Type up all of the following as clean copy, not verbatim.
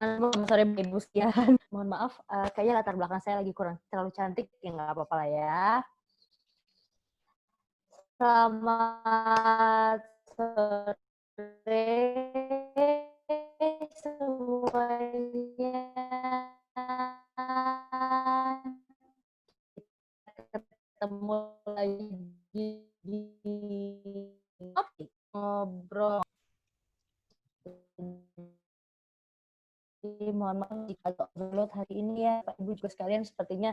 sore Ibu sekalian. Mohon maaf, kayaknya latar belakang saya lagi kurang terlalu cantik, ya nggak apa-apa lah ya. Selamat sore semuanya. Ketemu lagi di topik ngobrol. Mohon maaf jika agak overload hari ini ya, Pak Ibu juga sekalian sepertinya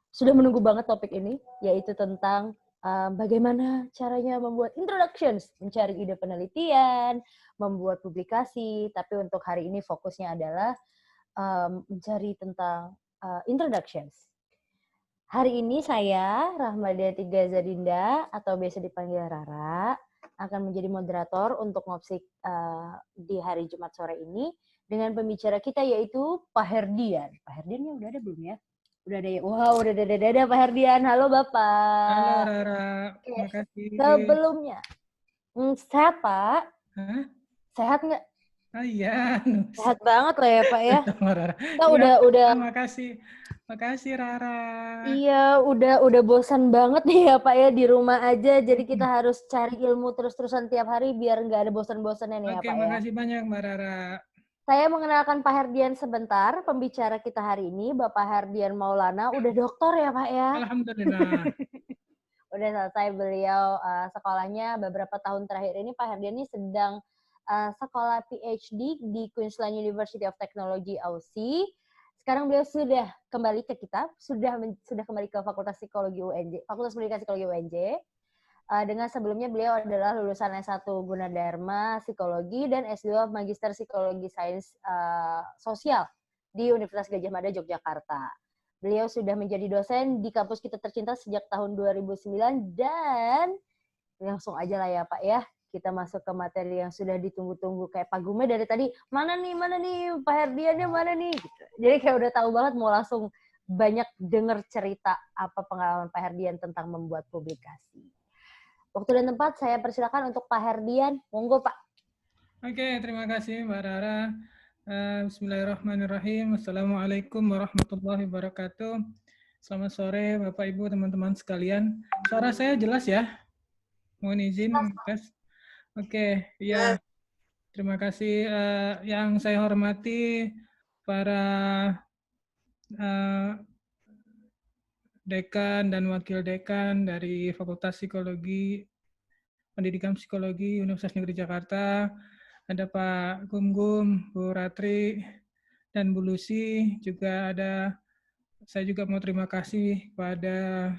sudah menunggu banget topik ini, yaitu tentang bagaimana caranya membuat introductions, mencari ide penelitian, membuat publikasi, tapi untuk hari ini fokusnya adalah mencari tentang introductions. Hari ini saya, Rahmadiati Gazadinda, atau biasa dipanggil Rara, akan menjadi moderator untuk ngopsik di hari Jumat sore ini dengan pembicara kita yaitu Pak Herdian. Pak Herdian ya udah ada belum ya? Udah ada ya. Wow, udah ada Pak Herdian. Halo Bapak. Halo Rara, Oke. makasih. Sebelumnya, sehat Pak? Hah? Sehat nggak? Oh iya, Sehat banget lah ya Pak ya. sama Rara. Kita Iya, udah makasih. Makasih Rara. Iya, udah bosan banget nih ya Pak ya di rumah aja. Jadi kita harus cari ilmu terus-terusan tiap hari biar nggak ada bosan-bosannya nih ya Oke, Pak ya. makasih banyak Mbak Rara. Saya mengenalkan Pak Herdian sebentar. Pembicara kita hari ini Bapak Herdian Maulana. Udah doktor ya Pak ya? Alhamdulillah. Udah selesai beliau sekolahnya beberapa tahun terakhir ini. Pak Herdian ini sedang sekolah PhD di Queensland University of Technology Aussie. Sekarang beliau sudah kembali ke kita, sudah kembali ke Fakultas Psikologi UNJ, Fakultas Pendidikan Psikologi UNJ. Dengan sebelumnya beliau adalah lulusan S1 Gunadarma Psikologi dan S2 Magister Psikologi Sains Sosial di Universitas Gadjah Mada Yogyakarta. Beliau sudah menjadi dosen di kampus kita tercinta sejak tahun 2009 dan langsung aja lah ya Pak ya. Kita masuk ke materi yang sudah ditunggu-tunggu. Kayak Pak Gume dari tadi, mana nih Pak Herdiannya mana nih? Gitu. Jadi kayak udah tahu banget mau langsung banyak denger cerita apa pengalaman Pak Herdian tentang membuat publikasi. Waktu dan tempat saya persilakan untuk Pak Herdian. Monggo Pak. Oke, terima kasih Mbak Rara. Bismillahirrahmanirrahim. Assalamualaikum warahmatullahi wabarakatuh. Selamat sore Bapak Ibu teman-teman sekalian. Suara saya jelas ya? Mohon izin tes. Oke, ya. Terima kasih yang saya hormati para dekan dan wakil dekan dari Fakultas Psikologi, Pendidikan Psikologi Universitas Negeri Jakarta. Ada Pak Gum-Gum, Bu Ratri, dan Bu Lucy. Juga ada, saya juga mau terima kasih pada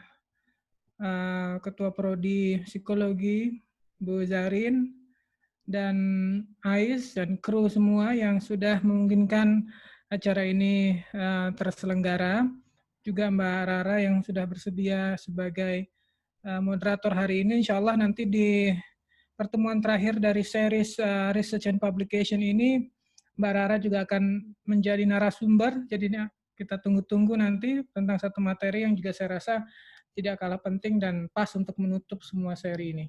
Ketua Prodi Psikologi, Bu Zarin, dan Ais dan kru semua yang sudah memungkinkan acara ini terselenggara. Juga Mbak Rara yang sudah bersedia sebagai moderator hari ini. Insya Allah nanti di pertemuan terakhir dari series Research and Publication ini, Mbak Rara juga akan menjadi narasumber. Jadi kita tunggu-tunggu nanti tentang satu materi yang juga saya rasa tidak kalah penting dan pas untuk menutup semua seri ini.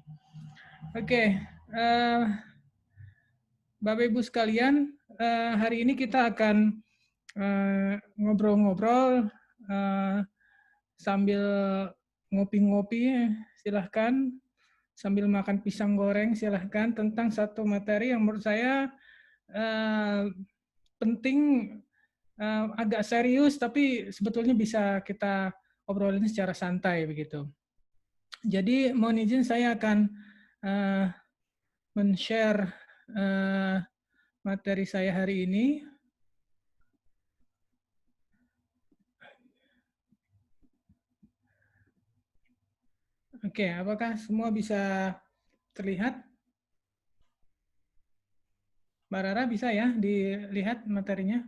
Oke. Bapak Ibu sekalian, hari ini kita akan ngobrol-ngobrol sambil ngopi-ngopi, silahkan. Sambil makan pisang goreng, silahkan. Tentang satu materi yang menurut saya penting, agak serius, tapi sebetulnya bisa kita obrolin secara santai begitu. Jadi mohon izin saya akan men-share materi saya hari ini. Oke, apakah semua bisa terlihat? Mbak Rara bisa ya dilihat materinya?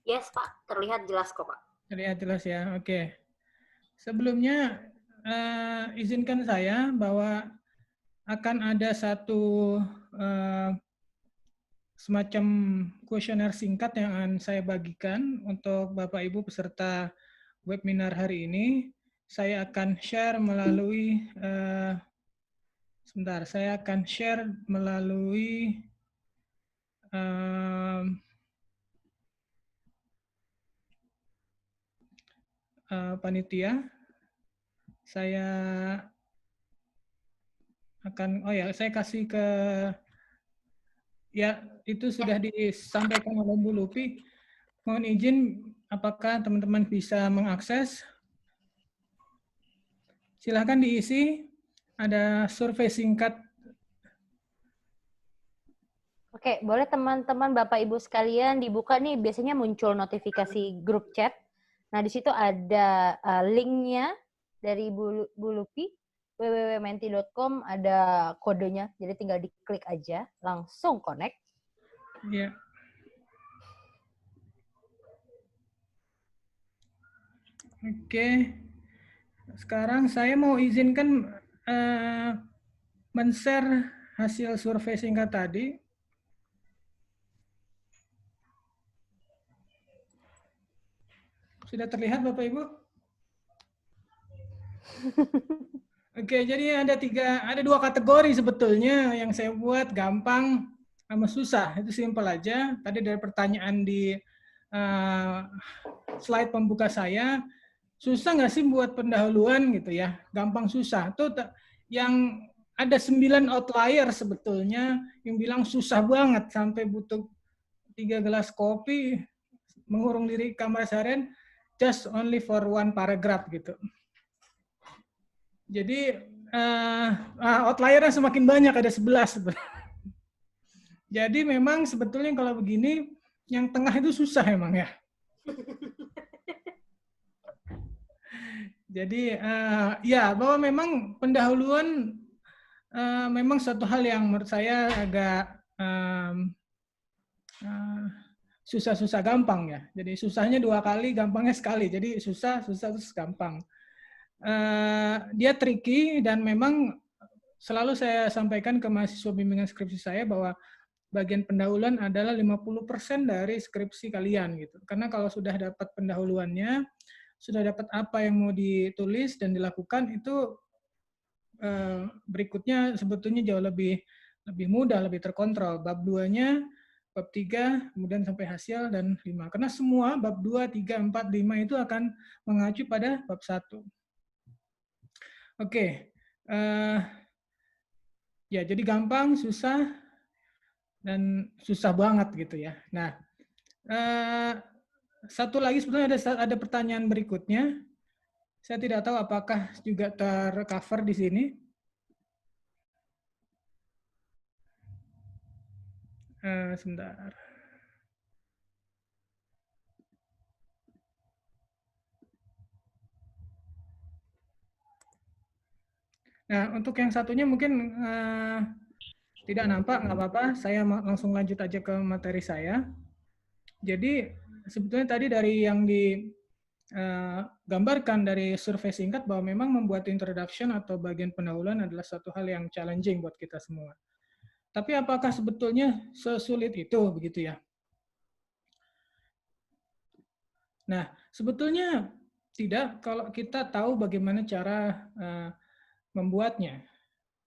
Yes Pak, terlihat jelas kok Pak. Terlihat jelas ya, oke. Sebelumnya izinkan saya bahwa akan ada satu semacam kuesioner singkat yang akan saya bagikan untuk Bapak Ibu peserta webinar hari ini. Saya akan share melalui sebentar, saya akan share melalui panitia. Saya akan, saya kasih ke, ya itu sudah disampaikan oleh Bu Lupi. Mohon izin, apakah teman-teman bisa mengakses? Silahkan diisi, ada survei singkat. Oke, boleh teman-teman Bapak Ibu sekalian dibuka nih, biasanya muncul notifikasi grup chat. Nah, di situ ada linknya dari Bu Lupi, www.menti.com, ada kodenya, jadi tinggal diklik aja, langsung connect. Ya. Oke. Sekarang saya mau izinkan men-share hasil survei singkat tadi. Sudah terlihat Bapak Ibu? Oke, jadi ada dua kategori sebetulnya yang saya buat, gampang sama susah. Itu simpel aja. Tadi dari pertanyaan di slide pembuka saya, susah nggak sih buat pendahuluan gitu ya? Gampang susah. Tuh yang ada 9 outlier sebetulnya yang bilang susah banget sampai butuh 3 gelas kopi, mengurung diri kamar seharian just only for one paragraph gitu. Jadi outliernya semakin banyak, ada 11. Jadi memang sebetulnya kalau begini, yang tengah itu susah emang ya. Jadi ya bahwa memang pendahuluan memang suatu hal yang menurut saya agak susah-susah gampang ya. Jadi susahnya 2 kali, gampangnya sekali. Jadi susah terus gampang. Dia tricky dan memang selalu saya sampaikan ke mahasiswa bimbingan skripsi saya bahwa bagian pendahuluan adalah 50% dari skripsi kalian gitu. Karena kalau sudah dapat pendahuluannya, sudah dapat apa yang mau ditulis dan dilakukan, itu berikutnya sebetulnya jauh lebih mudah, lebih terkontrol. Bab 2-nya, bab 3, kemudian sampai hasil, dan 5. Karena semua bab 2, 3, 4, 5 itu akan mengacu pada bab 1. Oke. Ya, jadi gampang, susah, dan susah banget gitu ya. Nah, satu lagi sebetulnya ada pertanyaan berikutnya. Saya tidak tahu apakah juga tercover di sini. Sebentar. Nah, untuk yang satunya mungkin tidak nampak, nggak apa-apa. Saya langsung lanjut aja ke materi saya. Jadi sebetulnya tadi dari yang digambarkan dari survei singkat bahwa memang membuat introduction atau bagian pendahuluan adalah satu hal yang challenging buat kita semua. Tapi apakah sebetulnya sesulit itu, begitu ya? Nah, sebetulnya tidak kalau kita tahu bagaimana cara membuatnya.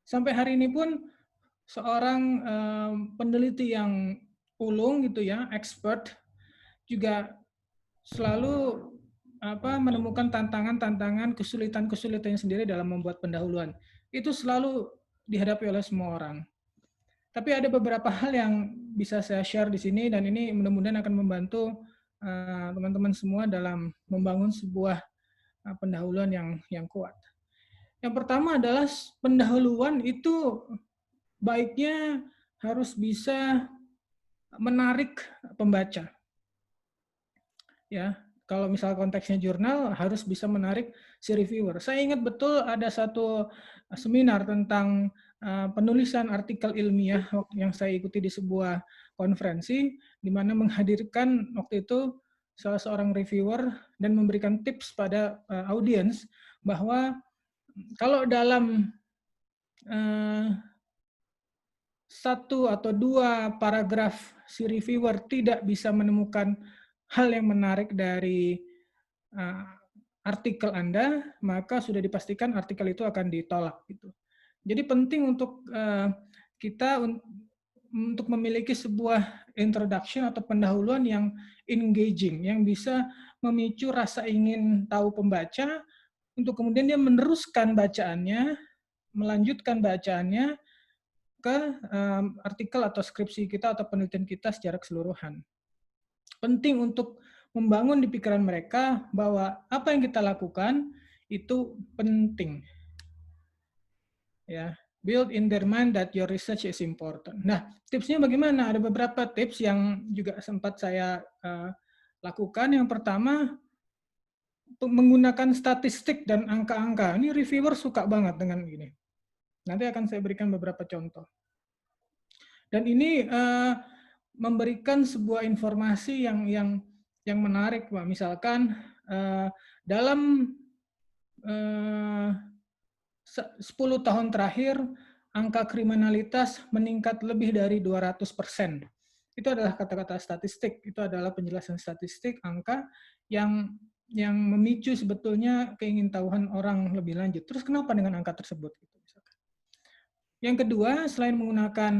Sampai hari ini pun seorang peneliti yang ulung gitu ya, expert, juga selalu menemukan tantangan-tantangan, kesulitan-kesulitan sendiri dalam membuat pendahuluan. Itu selalu dihadapi oleh semua orang. Tapi ada beberapa hal yang bisa saya share di sini, dan ini mudah-mudahan akan membantu teman-teman semua dalam membangun sebuah pendahuluan yang kuat. Yang pertama adalah pendahuluan itu baiknya harus bisa menarik pembaca. Ya, kalau misal konteksnya jurnal harus bisa menarik si reviewer. Saya ingat betul ada satu seminar tentang penulisan artikel ilmiah yang saya ikuti di sebuah konferensi, di mana menghadirkan waktu itu salah seorang reviewer dan memberikan tips pada audiens bahwa kalau dalam satu atau dua paragraf si reviewer tidak bisa menemukan hal yang menarik dari artikel Anda, maka sudah dipastikan artikel itu akan ditolak. Gitu. Jadi penting untuk kita untuk memiliki sebuah introduction atau pendahuluan yang engaging, yang bisa memicu rasa ingin tahu pembaca untuk kemudian dia meneruskan bacaannya, melanjutkan bacaannya ke artikel atau skripsi kita atau penelitian kita secara keseluruhan. Penting untuk membangun di pikiran mereka bahwa apa yang kita lakukan itu penting. Ya, build in their mind that your research is important. Nah, tipsnya bagaimana? Ada beberapa tips yang juga sempat saya lakukan. Yang pertama, menggunakan statistik dan angka-angka. Ini reviewer suka banget dengan ini. Nanti akan saya berikan beberapa contoh. Dan ini memberikan sebuah informasi yang menarik, Pak. Misalkan dalam 10 tahun terakhir angka kriminalitas meningkat lebih dari 200%. Itu adalah kata-kata statistik, itu adalah penjelasan statistik, angka yang memicu sebetulnya keingintahuan orang lebih lanjut. Terus kenapa dengan angka tersebut? Yang kedua, selain menggunakan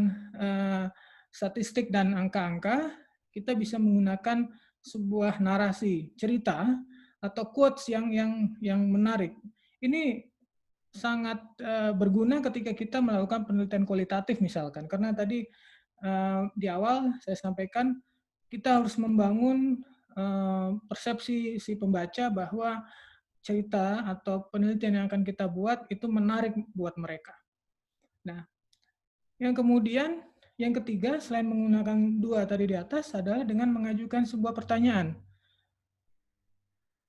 statistik dan angka-angka, kita bisa menggunakan sebuah narasi, cerita, atau quotes yang menarik. Ini sangat berguna ketika kita melakukan penelitian kualitatif misalkan, karena tadi di awal saya sampaikan kita harus membangun persepsi si pembaca bahwa cerita atau penelitian yang akan kita buat itu menarik buat mereka. Nah, yang ketiga selain menggunakan dua tadi di atas adalah dengan mengajukan sebuah pertanyaan.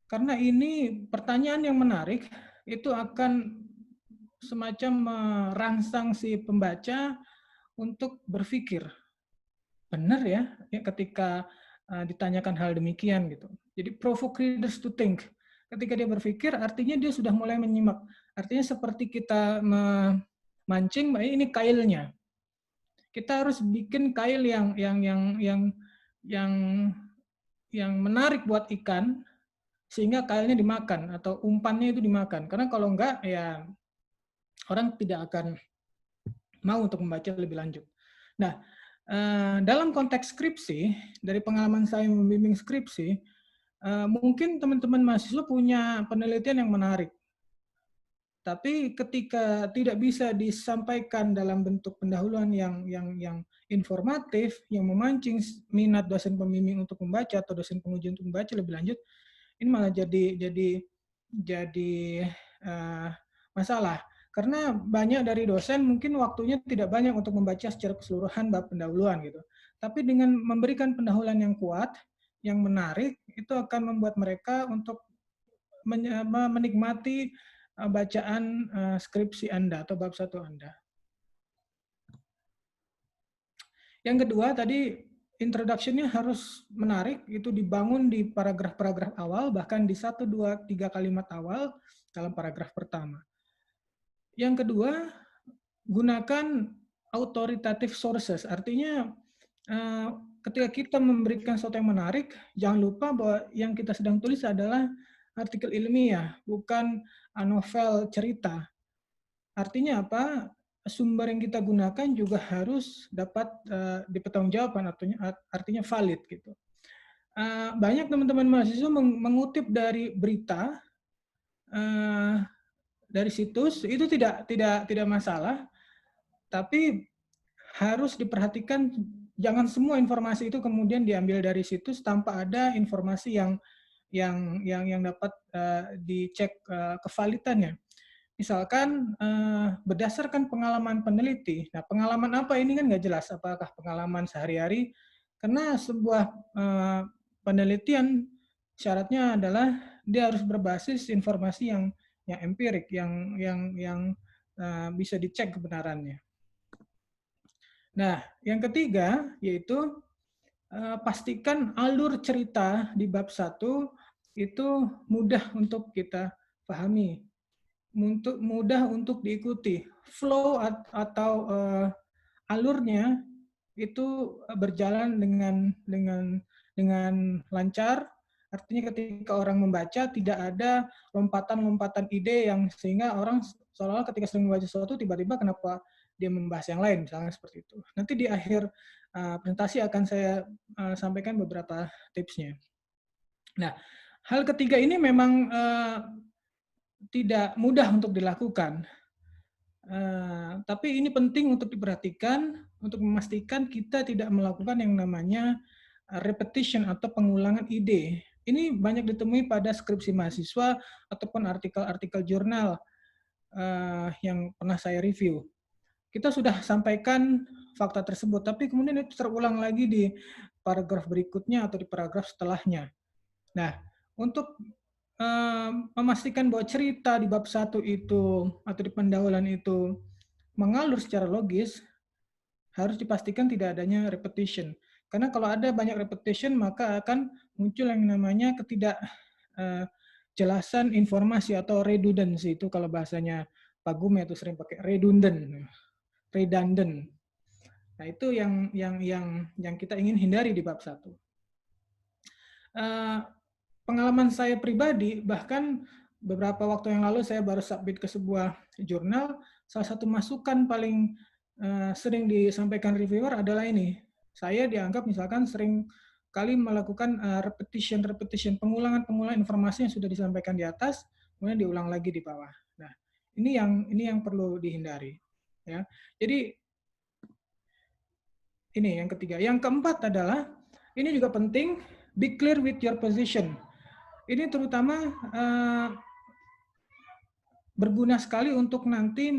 Karena ini pertanyaan yang menarik itu akan semacam merangsang si pembaca untuk berpikir. Benar ya ketika ditanyakan hal demikian gitu. Jadi provoke readers to think. Ketika dia berpikir, artinya dia sudah mulai menyimak. Artinya seperti kita memancing, ini kailnya. Kita harus bikin kail yang menarik buat ikan sehingga kailnya dimakan atau umpannya itu dimakan. Karena kalau enggak ya orang tidak akan mau untuk membaca lebih lanjut. Nah, dalam konteks skripsi, dari pengalaman saya membimbing skripsi, mungkin teman-teman mahasiswa punya penelitian yang menarik. Tapi ketika tidak bisa disampaikan dalam bentuk pendahuluan yang informatif, yang memancing minat dosen pembimbing untuk membaca atau dosen penguji untuk membaca lebih lanjut, ini malah jadi masalah. Karena banyak dari dosen mungkin waktunya tidak banyak untuk membaca secara keseluruhan bab pendahuluan gitu. Tapi dengan memberikan pendahuluan yang kuat, yang menarik, itu akan membuat mereka untuk menikmati bacaan skripsi Anda atau bab 1 Anda. Yang kedua tadi introduction-nya harus menarik, itu dibangun di paragraf-paragraf awal, bahkan di 1, 2, 3 kalimat awal dalam paragraf pertama. Yang kedua, gunakan authoritative sources, artinya ketika kita memberikan sesuatu yang menarik, jangan lupa bahwa yang kita sedang tulis adalah artikel ilmiah, bukan novel cerita. Artinya apa? Sumber yang kita gunakan juga harus dapat dipertanggungjawabkan, artinya valid gitu. Banyak teman-teman mahasiswa mengutip dari berita, dari situs, itu tidak masalah, tapi harus diperhatikan jangan semua informasi itu kemudian diambil dari situs tanpa ada informasi yang dapat dicek kevalidannya. Misalkan berdasarkan pengalaman peneliti. Nah, pengalaman apa ini kan nggak jelas. Apakah pengalaman sehari-hari? Karena sebuah penelitian syaratnya adalah dia harus berbasis informasi yang empirik, yang bisa dicek kebenarannya. Nah, yang ketiga yaitu pastikan alur cerita di bab 1 itu mudah untuk kita pahami, mudah untuk diikuti. Flow atau alurnya itu berjalan dengan lancar. Artinya ketika orang membaca tidak ada lompatan-lompatan ide yang sehingga orang seolah-olah ketika sedang membaca sesuatu tiba-tiba kenapa dia membahas yang lain, misalnya seperti itu. Nanti di akhir presentasi akan saya sampaikan beberapa tipsnya. Nah, hal ketiga ini memang tidak mudah untuk dilakukan. Tapi ini penting untuk diperhatikan untuk memastikan kita tidak melakukan yang namanya repetition atau pengulangan ide. Ini banyak ditemui pada skripsi mahasiswa ataupun artikel-artikel jurnal yang pernah saya review. Kita sudah sampaikan fakta tersebut, tapi kemudian itu terulang lagi di paragraf berikutnya atau di paragraf setelahnya. Nah, untuk memastikan bahwa cerita di bab 1 itu atau di pendahuluan itu mengalur secara logis, harus dipastikan tidak adanya repetition. Karena kalau ada banyak repetition, maka akan muncul yang namanya ketidakjelasan informasi atau redundancy. Itu kalau bahasanya Pak Gume itu sering pakai redundant. Nah, itu yang kita ingin hindari di bab 1. Pengalaman saya pribadi, bahkan beberapa waktu yang lalu saya baru submit ke sebuah jurnal, salah satu masukan paling sering disampaikan reviewer adalah ini. Saya dianggap misalkan sering kali melakukan repetition, pengulangan informasi yang sudah disampaikan di atas, kemudian diulang lagi di bawah. Nah, ini yang perlu dihindari. Ya, jadi ini yang ketiga. Yang keempat adalah, ini juga penting, be clear with your position. Ini terutama berguna sekali untuk nanti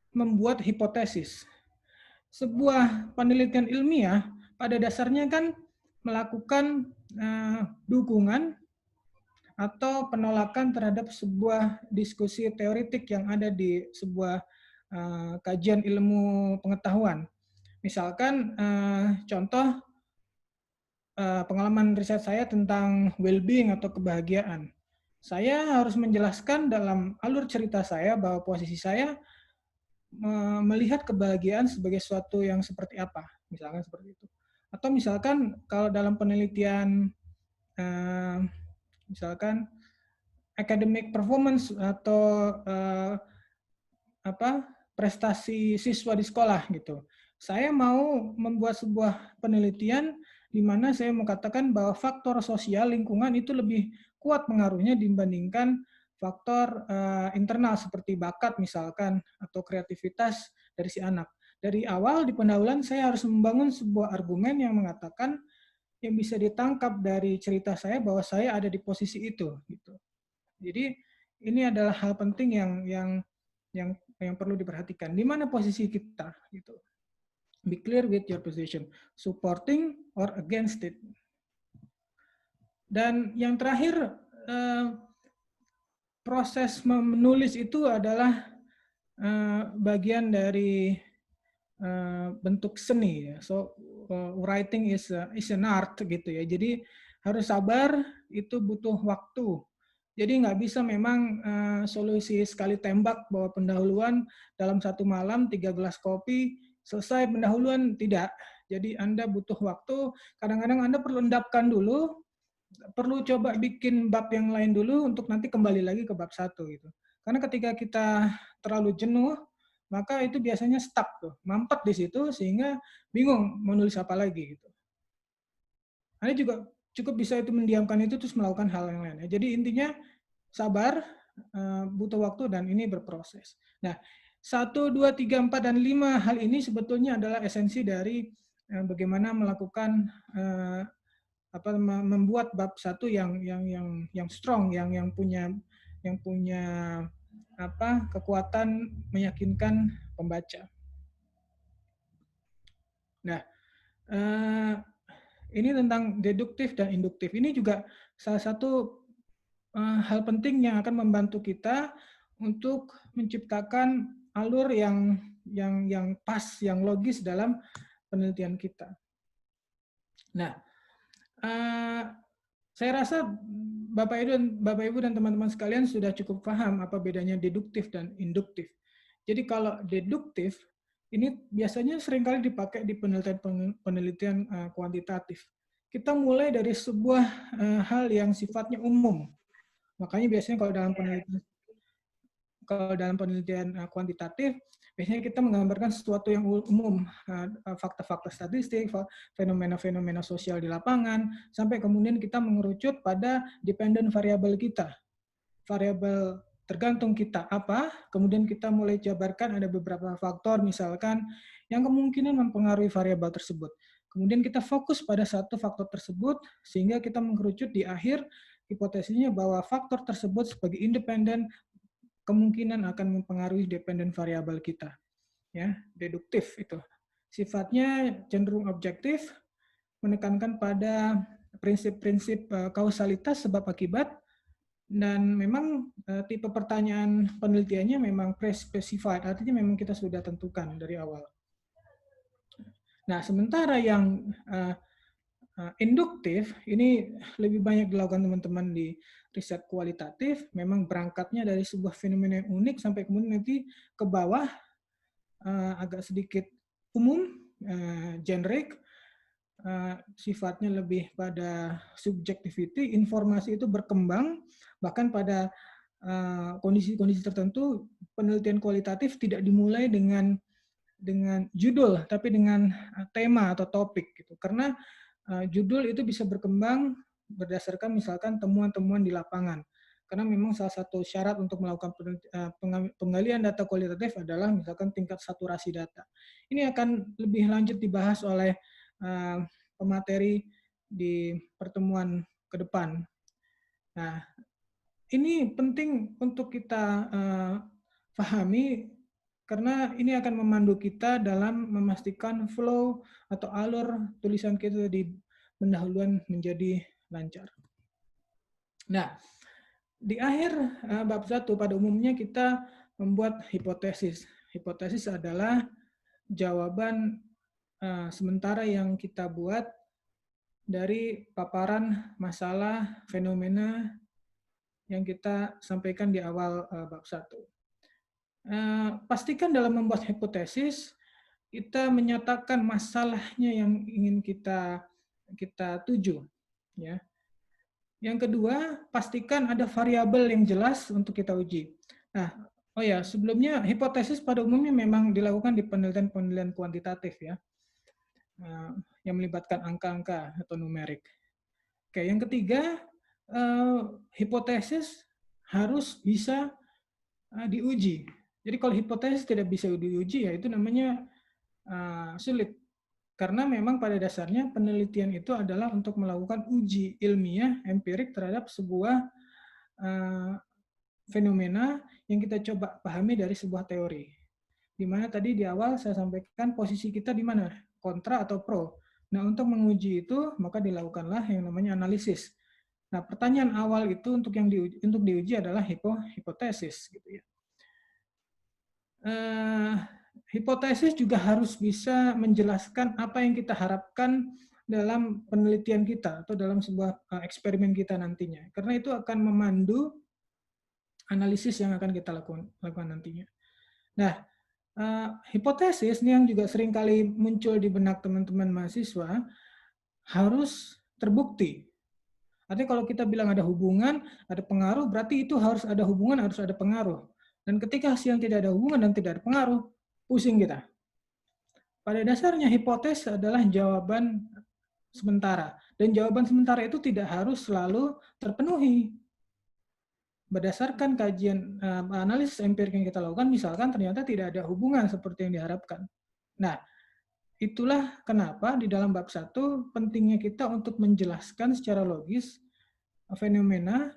membuat hipotesis. Sebuah penelitian ilmiah pada dasarnya kan melakukan dukungan atau penolakan terhadap sebuah diskusi teoritik yang ada di sebuah kajian ilmu pengetahuan. Misalkan contoh pengalaman riset saya tentang well-being atau kebahagiaan. Saya harus menjelaskan dalam alur cerita saya bahwa posisi saya melihat kebahagiaan sebagai sesuatu yang seperti apa, misalkan seperti itu. Atau misalkan kalau dalam penelitian misalkan academic performance atau prestasi siswa di sekolah gitu. Saya mau membuat sebuah penelitian di mana saya mengatakan bahwa faktor sosial lingkungan itu lebih kuat pengaruhnya dibandingkan faktor internal seperti bakat misalkan atau kreativitas dari si anak. Dari awal di pendahuluan saya harus membangun sebuah argumen yang mengatakan yang bisa ditangkap dari cerita saya bahwa saya ada di posisi itu gitu. Jadi ini adalah hal penting yang perlu diperhatikan. Di mana posisi kita gitu. Be clear with your position, supporting or against it. Dan yang terakhir, proses menulis itu adalah bagian dari bentuk seni. So writing is an art gitu ya. Jadi harus sabar, itu butuh waktu. Jadi nggak bisa memang solusi sekali tembak bahwa pendahuluan dalam satu malam 3 gelas kopi selesai pendahuluan, tidak. Jadi Anda butuh waktu, kadang-kadang Anda perlu endapkan dulu, perlu coba bikin bab yang lain dulu untuk nanti kembali lagi ke bab 1 gitu. Karena ketika kita terlalu jenuh, maka itu biasanya stuck tuh, mampet di situ sehingga bingung menulis apa lagi gitu. Anda juga cukup bisa itu mendiamkan itu terus melakukan hal yang lain. Jadi intinya sabar, butuh waktu dan ini berproses. Nah, 1, 2, 3, 4, dan 5 hal ini sebetulnya adalah esensi dari bagaimana melakukan membuat bab 1 yang strong, yang punya kekuatan meyakinkan pembaca. Nah, ini tentang deduktif dan induktif. Ini juga salah satu hal penting yang akan membantu kita untuk menciptakan alur yang pas, yang logis dalam penelitian kita. Nah, saya rasa Bapak Ibu dan teman-teman sekalian sudah cukup paham apa bedanya deduktif dan induktif. Jadi kalau deduktif ini biasanya seringkali dipakai di penelitian kuantitatif. Kita mulai dari sebuah hal yang sifatnya umum. Makanya biasanya kalau dalam penelitian kalau dalam penelitian kuantitatif, biasanya kita menggambarkan sesuatu yang umum, fakta-fakta statistik, fenomena-fenomena sosial di lapangan, sampai kemudian kita mengerucut pada dependent variabel kita. Variabel tergantung kita apa, kemudian kita mulai jabarkan ada beberapa faktor, misalkan, yang kemungkinan mempengaruhi variabel tersebut. Kemudian kita fokus pada satu faktor tersebut, sehingga kita mengerucut di akhir hipotesisnya bahwa faktor tersebut sebagai independen kemungkinan akan mempengaruhi dependent variabel kita. Ya, deduktif itu. Sifatnya cenderung objektif, menekankan pada prinsip-prinsip kausalitas sebab akibat, dan memang tipe pertanyaan penelitiannya memang pre-specified, artinya memang kita sudah tentukan dari awal. Nah, sementara yang induktif, ini lebih banyak dilakukan teman-teman di riset kualitatif, memang berangkatnya dari sebuah fenomena yang unik sampai kemudian nanti ke bawah agak sedikit umum, generic, sifatnya lebih pada subjectivity, informasi itu berkembang, bahkan pada kondisi-kondisi tertentu penelitian kualitatif tidak dimulai dengan judul, tapi dengan tema atau topik gitu. Karena judul itu bisa berkembang berdasarkan misalkan temuan-temuan di lapangan. Karena memang salah satu syarat untuk melakukan penggalian data kualitatif adalah misalkan tingkat saturasi data. Ini akan lebih lanjut dibahas oleh pemateri di pertemuan ke depan. Nah, ini penting untuk kita pahami karena ini akan memandu kita dalam memastikan flow atau alur tulisan kita di pendahuluan menjadi lancar. Nah, di akhir bab 1 pada umumnya kita membuat hipotesis. Hipotesis adalah jawaban sementara yang kita buat dari paparan masalah fenomena yang kita sampaikan di awal bab 1. Pastikan dalam membuat hipotesis, kita menyatakan masalahnya yang ingin kita tuju. Ya. Yang kedua, pastikan ada variabel yang jelas untuk kita uji. Nah, oh ya, sebelumnya hipotesis pada umumnya memang dilakukan di penelitian-penelitian kuantitatif ya, yang melibatkan angka-angka atau numerik. Oke, yang ketiga, hipotesis harus bisa diuji. Jadi kalau hipotesis tidak bisa diuji, ya itu namanya sulit. Karena memang pada dasarnya penelitian itu adalah untuk melakukan uji ilmiah, empirik terhadap sebuah fenomena yang kita coba pahami dari sebuah teori. Di mana tadi di awal saya sampaikan posisi kita di mana, kontra atau pro. Nah, untuk menguji itu, maka dilakukanlah yang namanya analisis. Nah, pertanyaan awal itu untuk diuji adalah hipotesis, gitu ya. Hipotesis juga harus bisa menjelaskan apa yang kita harapkan dalam penelitian kita atau dalam sebuah eksperimen kita nantinya. Karena itu akan memandu analisis yang akan kita lakukan nantinya. Nah, hipotesis ini yang juga sering kali muncul di benak teman-teman mahasiswa harus terbukti. Artinya kalau kita bilang ada hubungan, ada pengaruh, berarti itu harus ada hubungan, harus ada pengaruh. Dan ketika hasil yang tidak ada hubungan dan tidak ada pengaruh, pusing kita. Pada dasarnya hipotesis adalah jawaban sementara. Dan jawaban sementara itu tidak harus selalu terpenuhi. Berdasarkan kajian analisis empirik yang kita lakukan, misalkan ternyata tidak ada hubungan seperti yang diharapkan. Nah, itulah kenapa di dalam bab 1 pentingnya kita untuk menjelaskan secara logis fenomena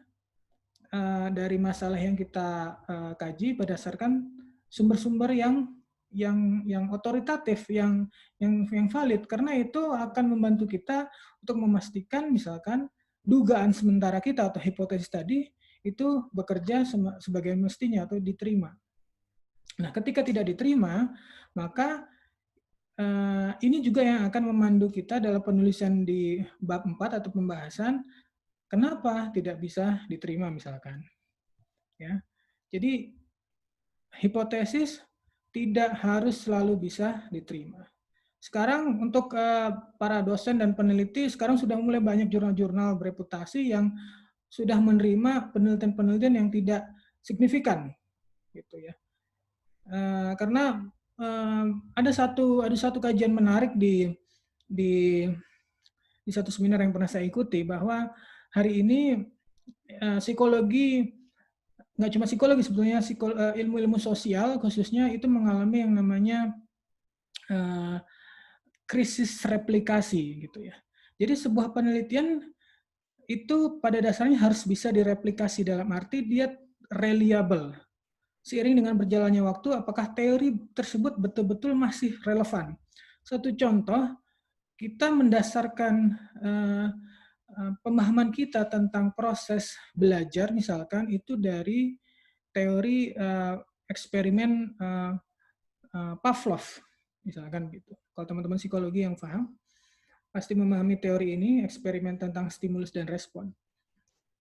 dari masalah yang kita kaji berdasarkan sumber-sumber yang otoritatif, yang valid, karena itu akan membantu kita untuk memastikan misalkan dugaan sementara kita atau hipotesis tadi itu bekerja sebagai mestinya atau diterima. Nah, ketika tidak diterima, maka ini juga yang akan memandu kita dalam penulisan di bab 4 atau pembahasan kenapa tidak bisa diterima misalkan. Ya. Jadi hipotesis tidak harus selalu bisa diterima. Sekarang untuk para dosen dan peneliti, sekarang sudah mulai banyak jurnal-jurnal bereputasi yang sudah menerima penelitian-penelitian yang tidak signifikan. gitu ya. Karena ada satu kajian menarik di satu seminar yang pernah saya ikuti, bahwa hari ini psikologi, nggak cuma psikologi sebetulnya, ilmu-ilmu sosial khususnya itu mengalami yang namanya eh, krisis replikasi gitu ya. Jadi sebuah penelitian itu pada dasarnya harus bisa direplikasi, dalam arti dia reliable. Seiring dengan berjalannya waktu, apakah teori tersebut betul-betul masih relevan. Satu contoh, kita mendasarkan pemahaman kita tentang proses belajar, misalkan itu dari teori eksperimen Pavlov, misalkan gitu. Kalau teman-teman psikologi yang paham, pasti memahami teori ini, eksperimen tentang stimulus dan respon.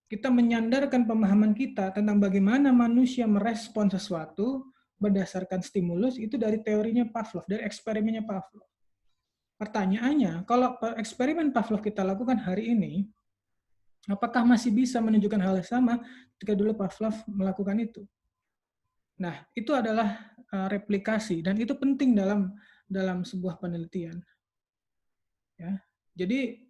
Kita menyandarkan pemahaman kita tentang bagaimana manusia merespon sesuatu berdasarkan stimulus itu dari teorinya Pavlov, dari eksperimennya Pavlov. Pertanyaannya, kalau eksperimen Pavlov kita lakukan hari ini, apakah masih bisa menunjukkan hal yang sama ketika dulu Pavlov melakukan itu? Nah, itu adalah replikasi, dan itu penting dalam sebuah penelitian. Ya, jadi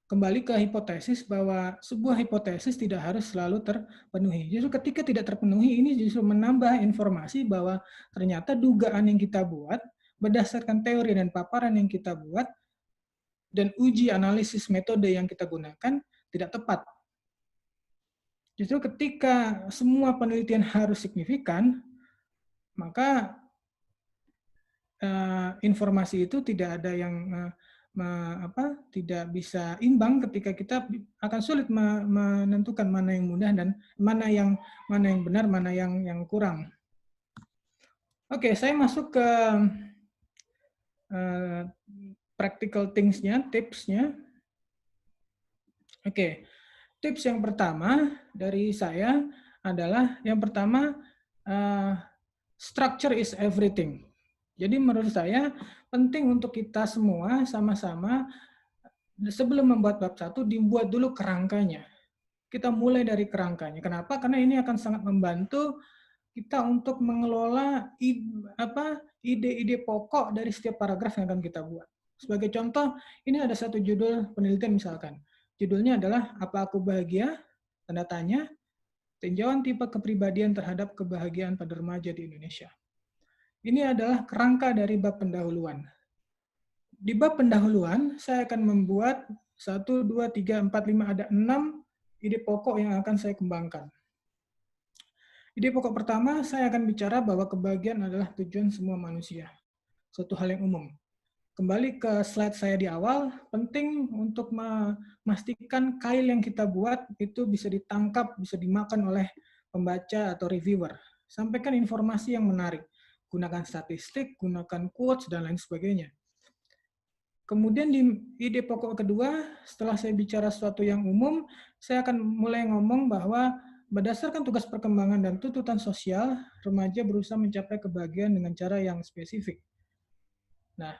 kembali ke hipotesis, bahwa sebuah hipotesis tidak harus selalu terpenuhi. Justru ketika tidak terpenuhi, ini justru menambah informasi bahwa ternyata dugaan yang kita buat berdasarkan teori dan paparan yang kita buat dan uji analisis metode yang kita gunakan tidak tepat. Justru ketika semua penelitian harus signifikan, maka informasi itu tidak ada yang tidak bisa imbang, ketika kita akan sulit menentukan mana yang mudah dan mana yang benar, mana yang kurang. Oke, saya masuk ke practical things-nya, tips-nya. Oke, tips yang pertama dari saya adalah, yang pertama, structure is everything. Jadi menurut saya penting untuk kita semua sama-sama sebelum membuat bab 1 dibuat dulu kerangkanya. Kita mulai dari kerangkanya. Kenapa? Karena ini akan sangat membantu kita untuk mengelola ide-ide pokok dari setiap paragraf yang akan kita buat. Sebagai contoh, ini ada satu judul penelitian misalkan. Judulnya adalah "Apa Aku Bahagia?" Tanda tanya, tinjauan tipe kepribadian terhadap kebahagiaan pada remaja di Indonesia. Ini adalah kerangka dari bab pendahuluan. Di bab pendahuluan, saya akan membuat 1, 2, 3, 4, 5, ada 6 ide pokok yang akan saya kembangkan. Ide pokok pertama, saya akan bicara bahwa kebahagiaan adalah tujuan semua manusia. Suatu hal yang umum. Kembali ke slide saya di awal, penting untuk memastikan kail yang kita buat itu bisa ditangkap, bisa dimakan oleh pembaca atau reviewer. Sampaikan informasi yang menarik. Gunakan statistik, gunakan quotes, dan lain sebagainya. Kemudian di ide pokok kedua, setelah saya bicara sesuatu yang umum, saya akan mulai ngomong bahwa berdasarkan tugas perkembangan dan tuntutan sosial, remaja berusaha mencapai kebahagiaan dengan cara yang spesifik. Nah,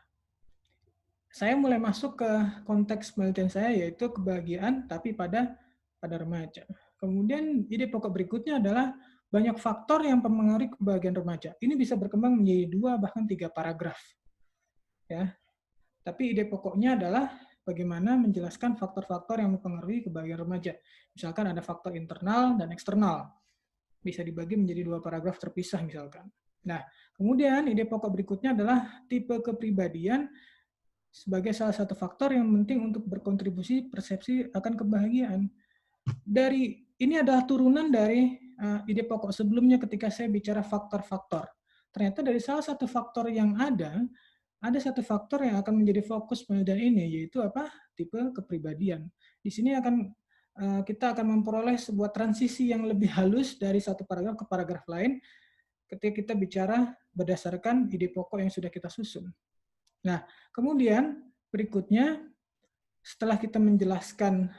saya mulai masuk ke konteks penelitian saya, yaitu kebahagiaan tapi pada remaja. Kemudian ide pokok berikutnya adalah banyak faktor yang mempengaruhi kebahagiaan remaja. Ini bisa berkembang menjadi 2 bahkan 3 paragraf. Ya. Tapi ide pokoknya adalah bagaimana menjelaskan faktor-faktor yang mempengaruhi kebahagiaan remaja. Misalkan ada faktor internal dan eksternal. Bisa dibagi menjadi 2 paragraf terpisah misalkan. Nah, kemudian ide pokok berikutnya adalah tipe kepribadian sebagai salah satu faktor yang penting untuk berkontribusi persepsi akan kebahagiaan. Ini adalah turunan dari ide pokok sebelumnya ketika saya bicara faktor-faktor. Ternyata dari salah satu faktor yang ada satu faktor yang akan menjadi fokus penelitian ini, yaitu tipe kepribadian. Di sini kita akan memperoleh sebuah transisi yang lebih halus dari satu paragraf ke paragraf lain ketika kita bicara berdasarkan ide pokok yang sudah kita susun. Nah, kemudian berikutnya, setelah kita menjelaskan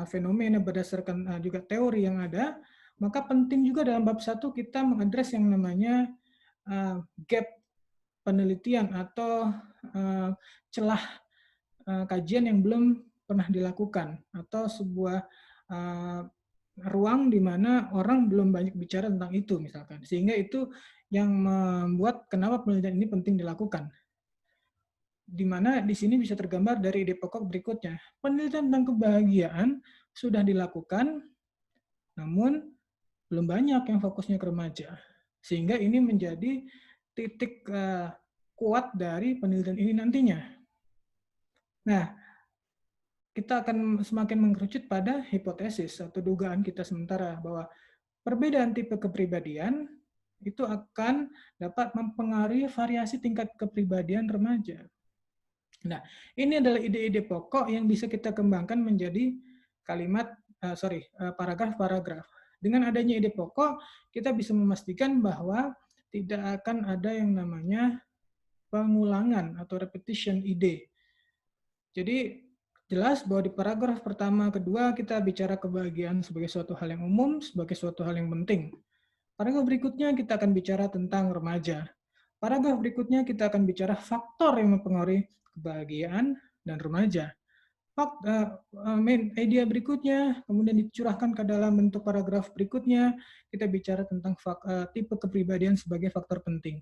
fenomena berdasarkan juga teori yang ada, maka penting juga dalam bab 1 kita mengadres yang namanya gap penelitian atau celah kajian yang belum pernah dilakukan, atau sebuah ruang di mana orang belum banyak bicara tentang itu misalkan. Sehingga itu yang membuat kenapa penelitian ini penting dilakukan. Di mana di sini bisa tergambar dari ide pokok berikutnya. Penelitian tentang kebahagiaan sudah dilakukan, namun belum banyak yang fokusnya ke remaja. Sehingga ini menjadi titik kuat dari penelitian ini nantinya. Nah, kita akan semakin mengerucut pada hipotesis atau dugaan kita sementara bahwa perbedaan tipe kepribadian itu akan dapat mempengaruhi variasi tingkat kepribadian remaja. Nah, ini adalah ide-ide pokok yang bisa kita kembangkan menjadi paragraf-paragraf. Dengan adanya ide pokok, kita bisa memastikan bahwa tidak akan ada yang namanya pengulangan atau repetition ide. Jadi, jelas bahwa di paragraf pertama, kedua, kita bicara kebahagiaan sebagai suatu hal yang umum, sebagai suatu hal yang penting. Paragraf berikutnya kita akan bicara tentang remaja. Paragraf berikutnya kita akan bicara faktor yang mempengaruhi kebahagiaan dan remaja. Main idea berikutnya, kemudian dicurahkan ke dalam bentuk paragraf berikutnya, kita bicara tentang tipe kepribadian sebagai faktor penting.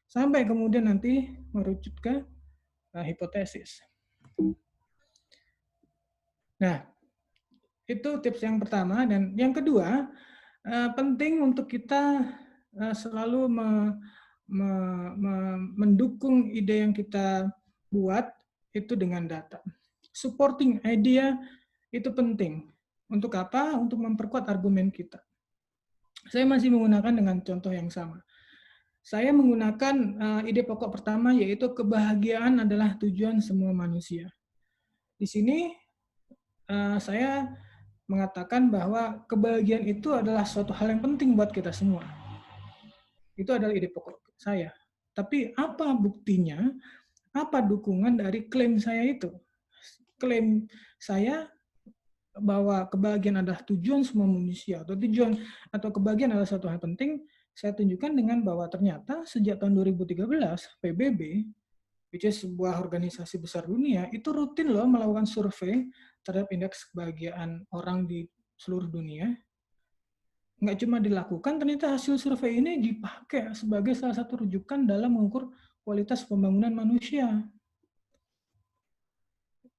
Sampai kemudian nanti merucut ke hipotesis. Nah, itu tips yang pertama. Dan yang kedua, penting untuk kita selalu mendukung ide yang kita buat itu dengan data. Supporting idea itu penting. Untuk apa? Untuk memperkuat argumen kita. Saya masih menggunakan dengan contoh yang sama. Saya menggunakan ide pokok pertama, yaitu kebahagiaan adalah tujuan semua manusia. Di sini saya mengatakan bahwa kebahagiaan itu adalah suatu hal yang penting buat kita semua. Itu adalah ide pokok saya. Tapi apa buktinya? Apa dukungan dari klaim saya itu? Klaim saya bahwa kebahagiaan adalah tujuan semua manusia atau kebahagiaan adalah suatu hal penting, saya tunjukkan dengan bahwa ternyata sejak tahun 2013 PBB, which is sebuah organisasi besar dunia, itu rutin loh melakukan survei terhadap indeks kebahagiaan orang di seluruh dunia. Nggak cuma dilakukan, ternyata hasil survei ini dipakai sebagai salah satu rujukan dalam mengukur kualitas pembangunan manusia.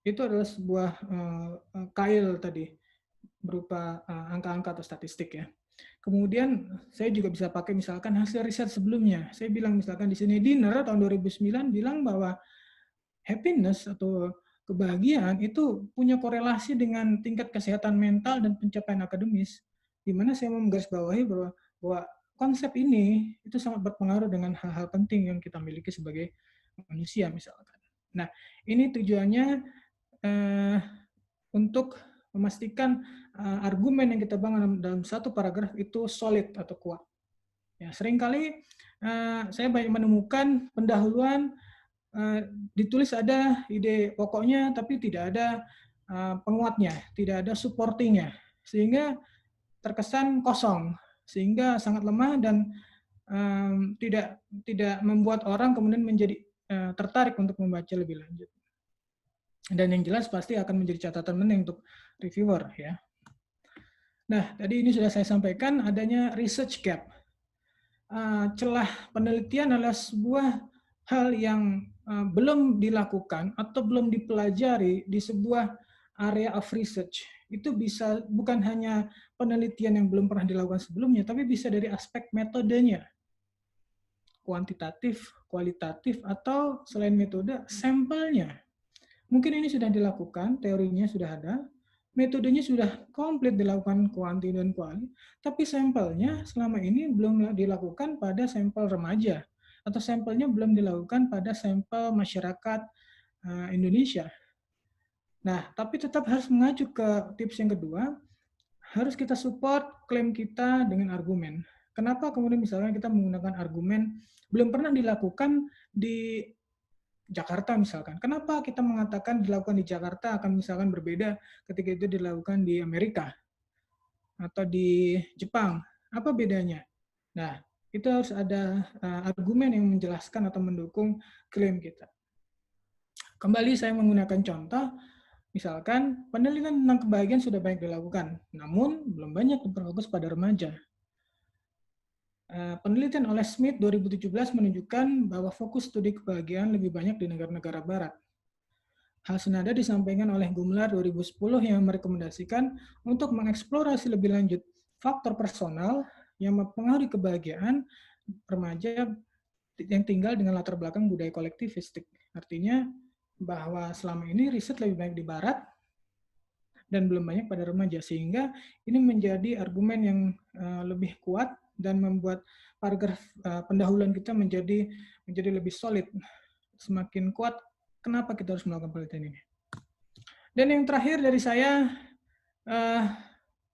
Itu adalah sebuah kail tadi, berupa angka-angka atau statistik ya. Kemudian saya juga bisa pakai misalkan hasil riset sebelumnya. Saya bilang misalkan di sini Dinner tahun 2009 bilang bahwa happiness atau kebahagiaan itu punya korelasi dengan tingkat kesehatan mental dan pencapaian akademis. Di mana saya mau menggarisbawahi bahwa konsep ini itu sangat berpengaruh dengan hal-hal penting yang kita miliki sebagai manusia misalkan. Nah, ini tujuannya untuk memastikan argumen yang kita bangun dalam satu paragraf itu solid atau kuat. Ya, seringkali saya banyak menemukan pendahuluan ditulis ada ide pokoknya, tapi tidak ada penguatnya, tidak ada supportingnya, sehingga terkesan kosong, sehingga sangat lemah dan tidak membuat orang kemudian menjadi tertarik untuk membaca lebih lanjut. Dan yang jelas pasti akan menjadi catatan penting untuk reviewer ya. Nah, tadi ini sudah saya sampaikan adanya research gap. Celah penelitian adalah sebuah hal yang belum dilakukan atau belum dipelajari di sebuah area of research. Itu bisa bukan hanya penelitian yang belum pernah dilakukan sebelumnya, tapi bisa dari aspek metodenya. Kuantitatif, kualitatif, atau selain metode, sampelnya. Mungkin ini sudah dilakukan, teorinya sudah ada, metodenya sudah komplit dilakukan kuanti dan kuali, tapi sampelnya selama ini belum dilakukan pada sampel remaja, atau sampelnya belum dilakukan pada sampel masyarakat Indonesia. Nah, tapi tetap harus mengacu ke tips yang kedua, harus kita support klaim kita dengan argumen. Kenapa kemudian misalnya kita menggunakan argumen belum pernah dilakukan di Jakarta misalkan. Kenapa kita mengatakan dilakukan di Jakarta akan misalkan berbeda ketika itu dilakukan di Amerika atau di Jepang? Apa bedanya? Nah, itu harus ada argumen yang menjelaskan atau mendukung klaim kita. Kembali saya menggunakan contoh, Misalkan, penelitian tentang kebahagiaan sudah banyak dilakukan, namun belum banyak berfokus pada remaja. Penelitian oleh Smith 2017 menunjukkan bahwa fokus studi kebahagiaan lebih banyak di negara-negara barat. Hal senada disampaikan oleh Gumlar 2010 yang merekomendasikan untuk mengeksplorasi lebih lanjut faktor personal yang mempengaruhi kebahagiaan remaja yang tinggal dengan latar belakang budaya kolektivistik. Artinya bahwa selama ini riset lebih banyak di barat dan belum banyak pada remaja, sehingga ini menjadi argumen yang lebih kuat dan membuat paragraf pendahuluan kita menjadi lebih solid, semakin kuat. Kenapa kita harus melakukan penelitian ini? Dan yang terakhir dari saya,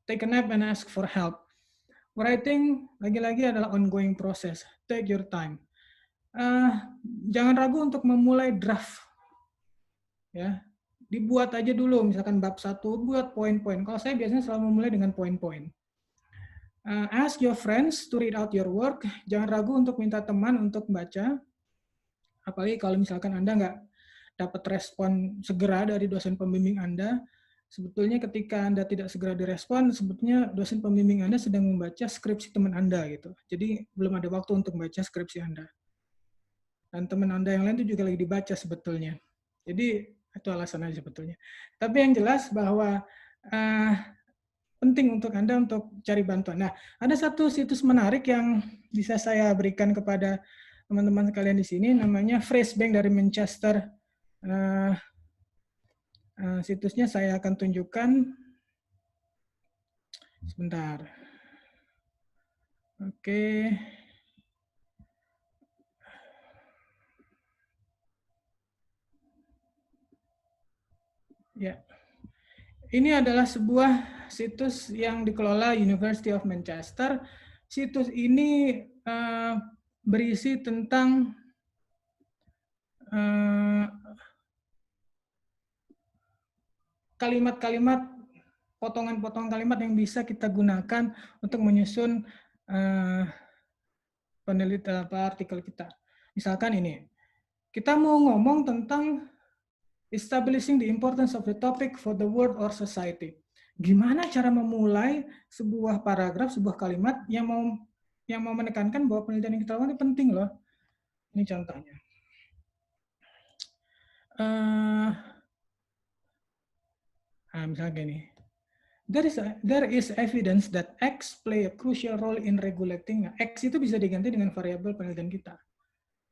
take a nap and ask for help. Writing lagi-lagi adalah ongoing process. Take your time. Jangan ragu untuk memulai draft. Ya, dibuat aja dulu, misalkan bab 1, buat poin-poin. Kalau saya biasanya selalu memulai dengan poin-poin. Ask your friends to read out your work. Jangan ragu untuk minta teman untuk baca. Apalagi kalau misalkan Anda nggak dapat respon segera dari dosen pembimbing Anda, sebetulnya ketika Anda tidak segera direspon, sebetulnya dosen pembimbing Anda sedang membaca skripsi teman Anda gitu. Jadi belum ada waktu untuk membaca skripsi Anda. Dan teman Anda yang lain itu juga lagi dibaca sebetulnya. Jadi itu alasan aja sebetulnya. Tapi yang jelas bahwa penting untuk Anda untuk cari bantuan. Nah, ada satu situs menarik yang bisa saya berikan kepada teman-teman sekalian di sini, namanya Freshbank dari Manchester. Situsnya saya akan tunjukkan. Sebentar. Oke. Ya. Ini adalah sebuah situs yang dikelola University of Manchester. Situs ini berisi tentang kalimat-kalimat, potongan-potongan kalimat yang bisa kita gunakan untuk menyusun penelitian artikel kita. Misalkan ini, kita mau ngomong tentang establishing the importance of the topic for the world or society. Gimana cara memulai sebuah paragraf, sebuah kalimat yang mau menekankan bahwa penelitian yang kita lakukan itu penting loh. Ini contohnya. Misalnya gini. There is evidence that X play a crucial role in regulating. X itu bisa diganti dengan variabel penelitian kita.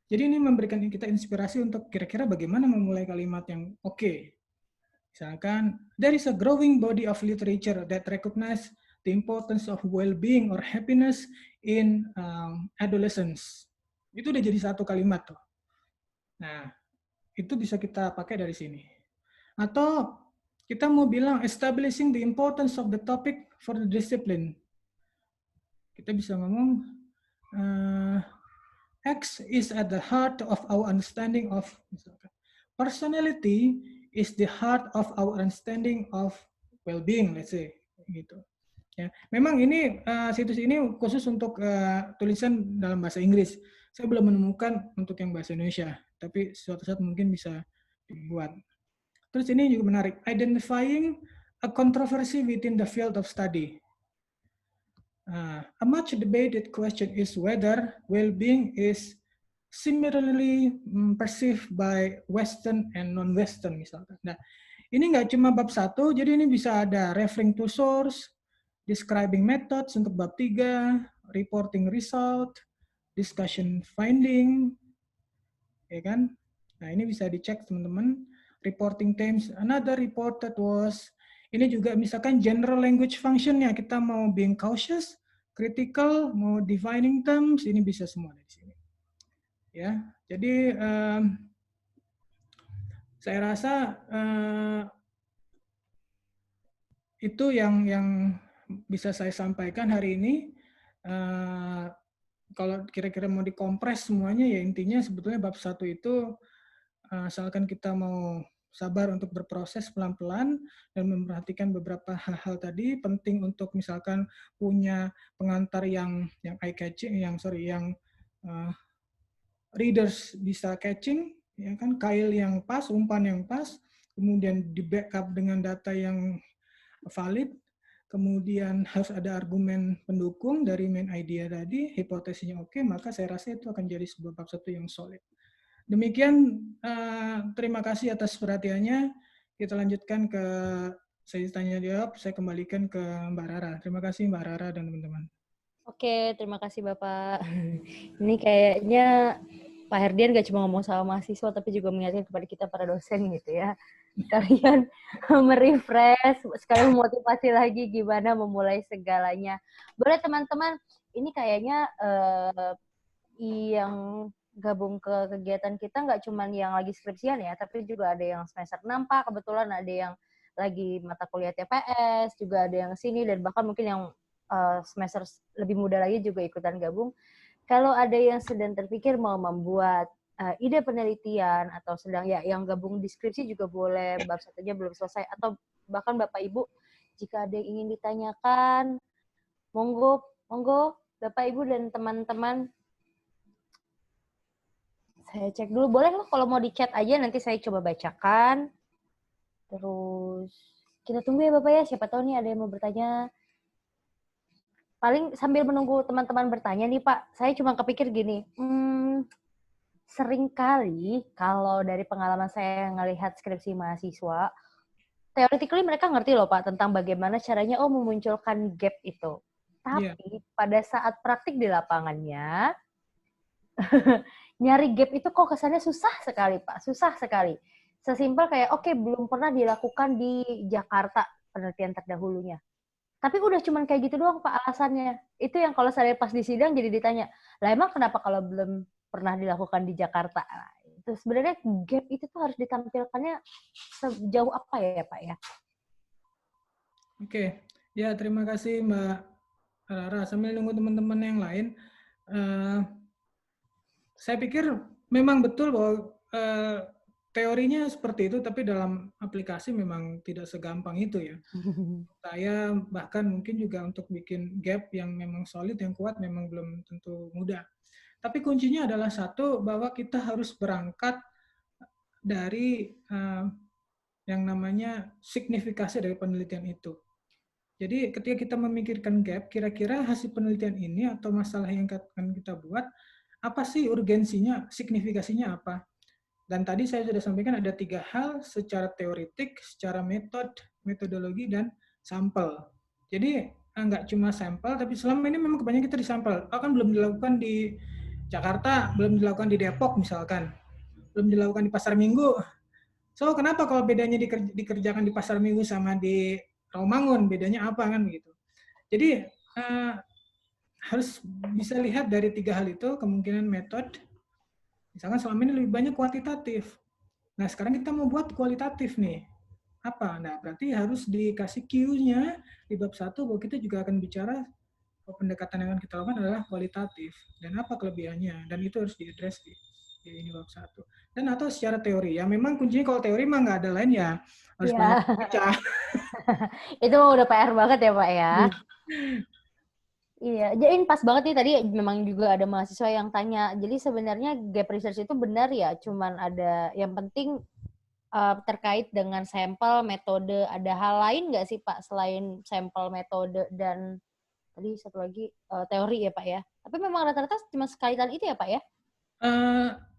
Jadi ini memberikan kita inspirasi untuk kira-kira bagaimana memulai kalimat yang oke. Misalkan, there is a growing body of literature that recognize the importance of well-being or happiness in adolescence. Itu udah jadi satu kalimat tuh. Nah, itu bisa kita pakai dari sini. Atau kita mau bilang establishing the importance of the topic for the discipline. Kita bisa ngomong X is at the heart of our understanding of personality is the heart of our understanding of well-being, let's say, gitu. Ya, memang ini situs ini khusus untuk tulisan dalam bahasa Inggris. Saya belum menemukan untuk yang bahasa Indonesia, tapi suatu saat mungkin bisa dibuat. Terus ini juga menarik, identifying a controversy within the field of study. A much debated question is whether well-being is similarly perceived by Western and non-Western misalkan. Nah, ini nggak cuma bab 1, jadi ini bisa ada referring to source, describing methods untuk bab 3, reporting result, discussion finding, ya kan? Nah, ini bisa dicek teman-teman. Reporting themes, another report that was, ini juga misalkan general language functionnya, kita mau being cautious, critical, mau defining terms, ini bisa semua dari sini. Ya, jadi saya rasa itu yang bisa saya sampaikan hari ini. Kalau kira-kira mau dikompres semuanya, ya intinya sebetulnya bab 1 itu asalkan kita mau sabar untuk berproses pelan-pelan dan memperhatikan beberapa hal-hal tadi, penting untuk misalkan punya pengantar yang eye catching, yang readers bisa catching, ya kan, kail yang pas, umpan yang pas, kemudian di backup dengan data yang valid, kemudian harus ada argumen pendukung dari main idea tadi, hipotesisnya oke, maka saya rasa itu akan jadi sebuah bab satu yang solid. Demikian, terima kasih atas perhatiannya. Kita lanjutkan ke sesi tanya jawab. Saya kembalikan ke Mbak Rara. Terima kasih Mbak Rara dan teman-teman. Oke, terima kasih Bapak. Ini kayaknya Pak Herdian gak cuma ngomong sama mahasiswa, tapi juga mengingatkan kepada kita para dosen gitu ya. Sekalian merefresh, sekalian memotivasi lagi gimana memulai segalanya. Boleh teman-teman, ini kayaknya yang gabung ke kegiatan kita nggak cuma yang lagi skripsian ya, tapi juga ada yang semester 6 Pak, kebetulan ada yang lagi mata kuliah TPS, juga ada yang sini, dan bahkan mungkin yang semester lebih muda lagi juga ikutan gabung. Kalau ada yang sedang terpikir mau membuat ide penelitian atau sedang ya yang gabung deskripsi juga boleh, bab satunya belum selesai, atau bahkan Bapak Ibu jika ada yang ingin ditanyakan, monggo Bapak Ibu dan teman-teman. Saya cek dulu, boleh loh kalau mau di chat aja, nanti saya coba bacakan. Terus kita tunggu ya Bapak ya, siapa tahu nih ada yang mau bertanya. Paling sambil menunggu teman-teman bertanya nih Pak, saya cuma kepikir gini, seringkali kalau dari pengalaman saya ngelihat skripsi mahasiswa, theoretically mereka ngerti loh Pak tentang bagaimana caranya memunculkan gap itu. Tapi pada saat praktik di lapangannya, nyari gap itu kok kesannya susah sekali, Pak. Susah sekali. Sesimpel kayak, oke, belum pernah dilakukan di Jakarta penelitian terdahulunya. Tapi udah cuman kayak gitu doang, Pak, alasannya. Itu yang kalau saya pas di sidang jadi ditanya, lah emang kenapa kalau belum pernah dilakukan di Jakarta? Nah, itu sebenarnya gap itu tuh harus ditampilkannya sejauh apa ya, Pak ya? Oke, ya terima kasih Mbak Rara. Sambil nunggu teman-teman yang lain, saya pikir memang betul bahwa teorinya seperti itu, tapi dalam aplikasi memang tidak segampang itu ya. Saya bahkan mungkin juga untuk bikin gap yang memang solid, yang kuat, memang belum tentu mudah. Tapi kuncinya adalah satu, bahwa kita harus berangkat dari yang namanya signifikasi dari penelitian itu. Jadi ketika kita memikirkan gap, kira-kira hasil penelitian ini atau masalah yang akan kita buat, apa sih urgensinya, signifikasinya apa? Dan tadi saya sudah sampaikan ada 3 hal, secara teoretik, secara metodologi, dan sampel. Jadi nggak cuma sampel, tapi selama ini memang kebanyakan kita di sampel. Kan belum dilakukan di Jakarta, belum dilakukan di Depok misalkan, belum dilakukan di Pasar Minggu. So kenapa kalau bedanya dikerjakan di Pasar Minggu sama di Rawamangun, bedanya apa kan begitu? Jadi harus bisa lihat dari 3 hal itu, kemungkinan metode. Misalkan selama ini lebih banyak kuantitatif. Nah, sekarang kita mau buat kualitatif nih. Apa? Nah, berarti harus dikasih cue-nya di bab 1 bahwa kita juga akan bicara pendekatan yang akan kita lakukan adalah kualitatif. Dan apa kelebihannya? Dan itu harus diadres di ini bab 1. Dan atau secara teori. Ya memang kuncinya kalau teori mah nggak ada lain ya. Harus banyak baca. Itu udah PR banget ya Pak ya. Iya, jadi pas banget nih tadi memang juga ada mahasiswa yang tanya. Jadi sebenarnya gap research itu benar ya, cuman ada yang penting terkait dengan sampel, metode. Ada hal lain nggak sih Pak selain sampel, metode, dan tadi satu lagi teori ya Pak ya? Tapi memang rata-rata cuma sekaitan itu ya Pak ya?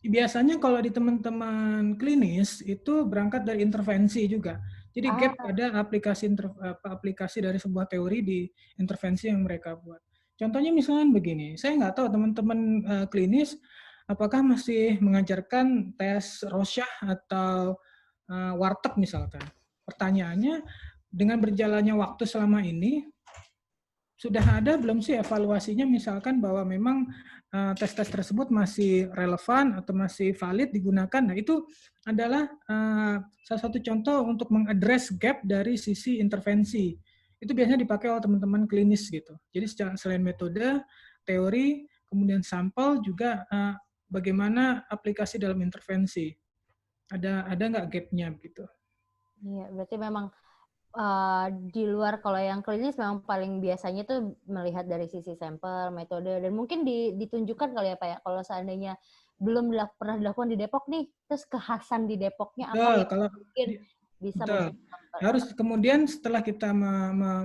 Biasanya kalau di teman-teman klinis itu berangkat dari intervensi juga. Jadi gap pada aplikasi dari sebuah teori di intervensi yang mereka buat. Contohnya misalnya begini, saya nggak tahu teman-teman klinis apakah masih mengajarkan tes Rorschach atau Warteg misalkan. Pertanyaannya, dengan berjalannya waktu selama ini, sudah ada belum sih evaluasinya misalkan bahwa memang tes-tes tersebut masih relevan atau masih valid digunakan? Nah, itu adalah salah satu contoh untuk mengadres gap dari sisi intervensi. Itu biasanya dipakai oleh teman-teman klinis gitu. Jadi selain metode, teori, kemudian sampel juga bagaimana aplikasi dalam intervensi. Ada nggak gap-nya gitu? Iya, berarti memang di luar kalau yang klinis memang paling biasanya tuh melihat dari sisi sampel, metode, dan mungkin ditunjukkan kali ya Pak ya, kalau seandainya belum pernah dilakukan di Depok nih, terus kekhasan di Depoknya apa Betul, yang kalau mungkin bisa Betul. menjadi faktor. Harus kemudian setelah kita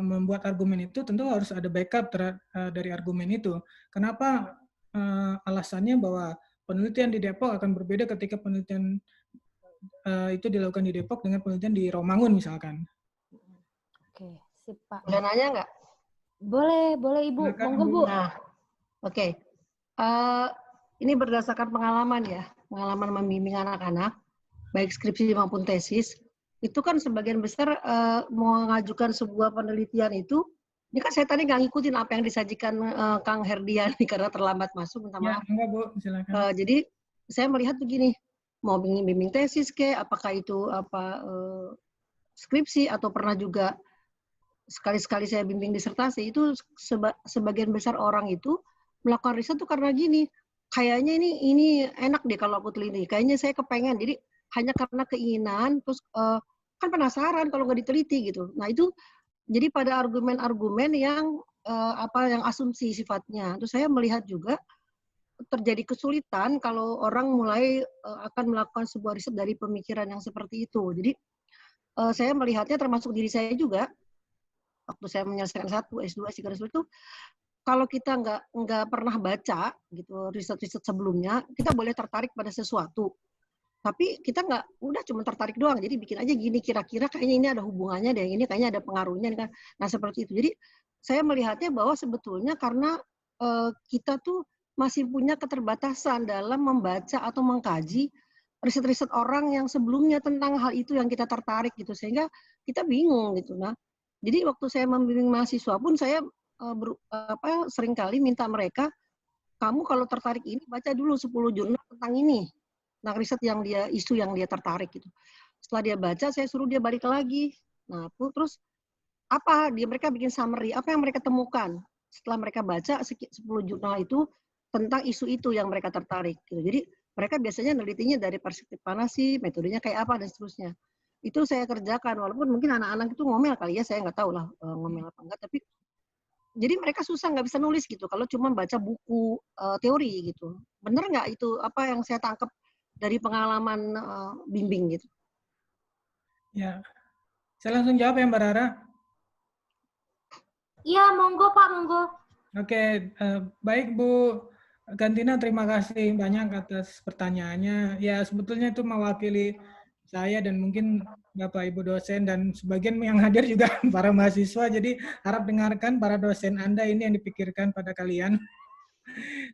membuat argumen itu, tentu harus ada backup dari argumen itu. Kenapa alasannya bahwa penelitian di Depok akan berbeda ketika penelitian itu dilakukan di Depok dengan penelitian di Romangun misalkan. Oke, sip Pak. Boleh nanya nggak? Boleh Ibu. Silakan, Monggo Bu. Bu. Nah, oke. Ini berdasarkan pengalaman ya, pengalaman membimbing anak-anak, baik skripsi maupun tesis. Itu kan sebagian besar mengajukan sebuah penelitian itu, ini kan saya tadi nggak ngikutin apa yang disajikan Kang Herdian karena terlambat masuk, minta Ya, maaf. enggak Bu, silakan. Jadi saya melihat begini, mau bimbing tesis ke, apakah itu skripsi atau pernah juga sekali-sekali saya bimbing disertasi, itu sebagian besar orang itu melakukan riset tuh karena gini, kayaknya ini enak deh kalau aku teliti, kayaknya saya kepengen, jadi hanya karena keinginan, terus kan penasaran kalau nggak diteliti gitu. Nah itu jadi pada argumen-argumen yang yang asumsi sifatnya. Terus saya melihat juga terjadi kesulitan kalau orang mulai akan melakukan sebuah riset dari pemikiran yang seperti itu. Jadi saya melihatnya termasuk diri saya juga, waktu saya menyelesaikan S2, S3 itu, kalau kita nggak pernah baca gitu riset-riset sebelumnya, kita boleh tertarik pada sesuatu. Tapi kita udah cuma tertarik doang, jadi bikin aja gini, kira-kira kayaknya ini ada hubungannya deh, ini kayaknya ada pengaruhnya kan. Nah seperti itu. Jadi saya melihatnya bahwa sebetulnya karena kita tuh masih punya keterbatasan dalam membaca atau mengkaji riset-riset orang yang sebelumnya tentang hal itu yang kita tertarik gitu, sehingga kita bingung gitu. Nah, jadi waktu saya membimbing mahasiswa pun saya seringkali minta mereka, kamu kalau tertarik ini baca dulu 10 jurnal tentang ini. Nah, riset isu yang dia tertarik gitu. Setelah dia baca, saya suruh dia balik lagi. Nah, terus mereka bikin summary, apa yang mereka temukan setelah mereka baca 10 jurnal itu tentang isu itu yang mereka tertarik gitu. Jadi mereka biasanya nelitinya dari perspektif mana sih, metodenya kayak apa dan seterusnya. Itu saya kerjakan, walaupun mungkin anak-anak itu ngomel kali ya, saya nggak tahu lah ngomel apa enggak, tapi jadi mereka susah nggak bisa nulis gitu kalau cuma baca buku teori gitu. Bener nggak itu apa yang saya tangkap dari pengalaman bimbing gitu? Ya, saya langsung jawab ya Mbak Rara. Iya, monggo Pak, monggo. Oke, baik Bu Gantina, terima kasih banyak atas pertanyaannya. Ya, sebetulnya itu mewakili saya dan mungkin Bapak Ibu dosen dan sebagian yang hadir juga para mahasiswa. Jadi harap dengarkan para dosen Anda ini yang dipikirkan pada kalian.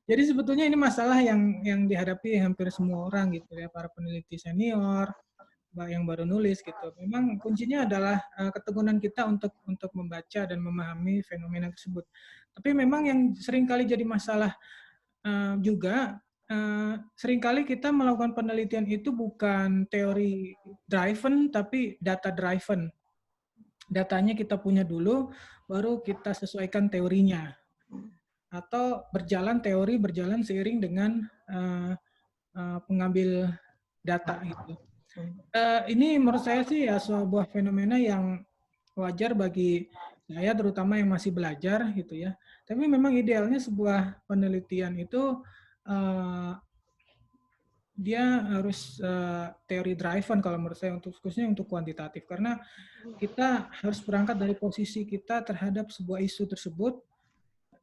Jadi sebetulnya ini masalah yang dihadapi hampir semua orang gitu ya, para peneliti senior, yang baru nulis gitu. Memang kuncinya adalah ketekunan kita untuk membaca dan memahami fenomena tersebut. Tapi memang yang seringkali jadi masalah juga, seringkali kita melakukan penelitian itu bukan teori driven, tapi data driven. Datanya kita punya dulu, baru kita sesuaikan teorinya. Atau teori berjalan seiring dengan pengambil data gitu. Ini menurut saya sih ya sebuah fenomena yang wajar bagi saya, terutama yang masih belajar gitu ya. Tapi memang idealnya sebuah penelitian itu dia harus teori driven kalau menurut saya, khususnya untuk kuantitatif, karena kita harus berangkat dari posisi kita terhadap sebuah isu tersebut,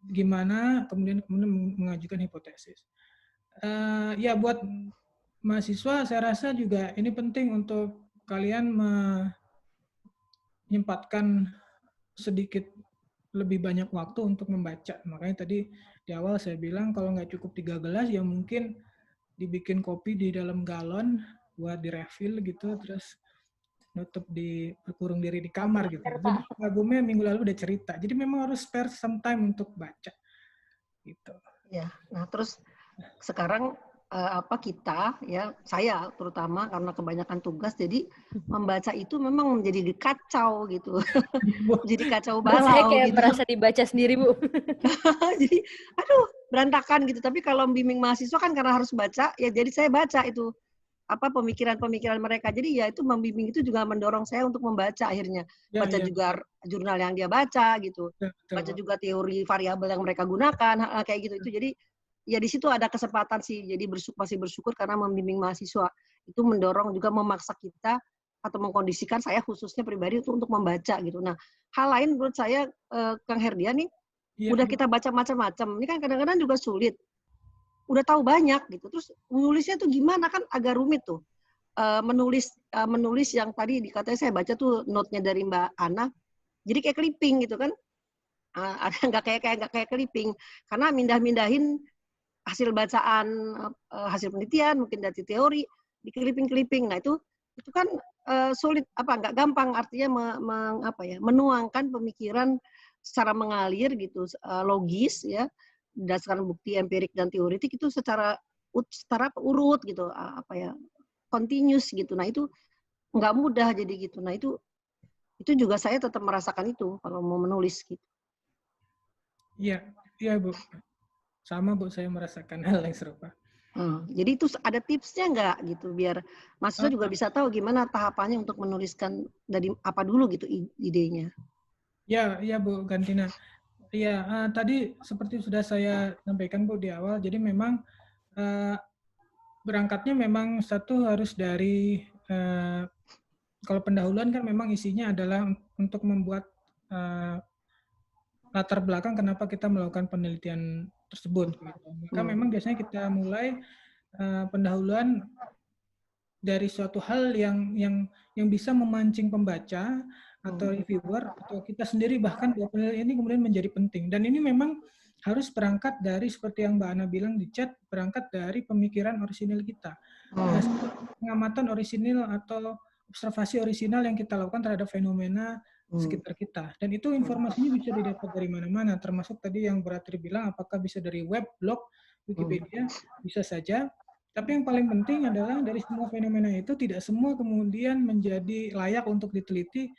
gimana kemudian mengajukan hipotesis. Ya buat mahasiswa saya rasa juga ini penting untuk kalian menyempatkan sedikit lebih banyak waktu untuk membaca. Makanya tadi di awal saya bilang kalau nggak cukup 3 gelas ya mungkin dibikin kopi di dalam galon buat direfill gitu, terus berkurung diri di kamar gitu. Jadi albumnya minggu lalu udah cerita. Jadi memang harus spare some time untuk baca gitu. Ya, nah terus sekarang kita ya, saya terutama karena kebanyakan tugas, jadi membaca itu memang menjadi kacau gitu. Jadi kacau balau. Saya kayak gitu. merasa dibaca sendiri Bu. Jadi aduh berantakan gitu. Tapi kalau bimbing mahasiswa kan karena harus baca, ya jadi saya baca itu pemikiran-pemikiran mereka. Jadi ya itu membimbing itu juga mendorong saya untuk membaca akhirnya. Baca juga jurnal yang dia baca gitu. Baca juga teori variabel yang mereka gunakan, kayak gitu. Itu jadi ya di situ ada kesempatan sih. Jadi masih bersyukur karena membimbing mahasiswa itu mendorong juga memaksa kita atau mengkondisikan saya khususnya pribadi untuk membaca gitu. Nah, hal lain menurut saya Kang Herdian nih, udah kita baca macam-macam. Ini kan kadang-kadang juga sulit. Udah tahu banyak gitu. Terus menulisnya tuh gimana, kan agak rumit tuh. Menulis yang tadi dikatakan saya baca tuh note-nya dari Mbak Ana. Jadi kayak clipping gitu kan. Ada nggak kayak clipping, karena mindahin hasil bacaan, hasil penelitian, mungkin dari teori, di clipping. Nah itu kan sulit, nggak gampang, artinya menuangkan pemikiran secara mengalir gitu, logis ya, berdasarkan bukti empirik dan teoretik itu secara urut gitu, continuous gitu. Nah itu nggak mudah jadi gitu. Nah itu juga saya tetap merasakan itu kalau mau menulis gitu. Iya Bu. Sama Bu, saya merasakan hal yang serupa. Jadi itu ada tipsnya nggak gitu, biar mahasiswa juga bisa tahu gimana tahapannya untuk menuliskan dari apa dulu gitu idenya. Ya Bu Gantina. Iya, tadi seperti sudah saya sampaikan Bu di awal, jadi memang berangkatnya memang satu harus dari, kalau pendahuluan kan memang isinya adalah untuk membuat latar belakang kenapa kita melakukan penelitian tersebut. Gitu. Maka memang biasanya kita mulai pendahuluan dari suatu hal yang bisa memancing pembaca atau reviewer atau kita sendiri bahkan penelitian ini kemudian menjadi penting. Dan ini memang harus berangkat dari seperti yang Mbak Ana bilang di chat, berangkat dari pemikiran orisinil kita. Pengamatan orisinil atau observasi orisinal yang kita lakukan terhadap fenomena sekitar kita. Dan itu informasinya bisa didapat dari mana-mana, termasuk tadi yang Ratri bilang apakah bisa dari web, blog, Wikipedia, bisa saja. Tapi yang paling penting adalah dari semua fenomena itu tidak semua kemudian menjadi layak untuk diteliti,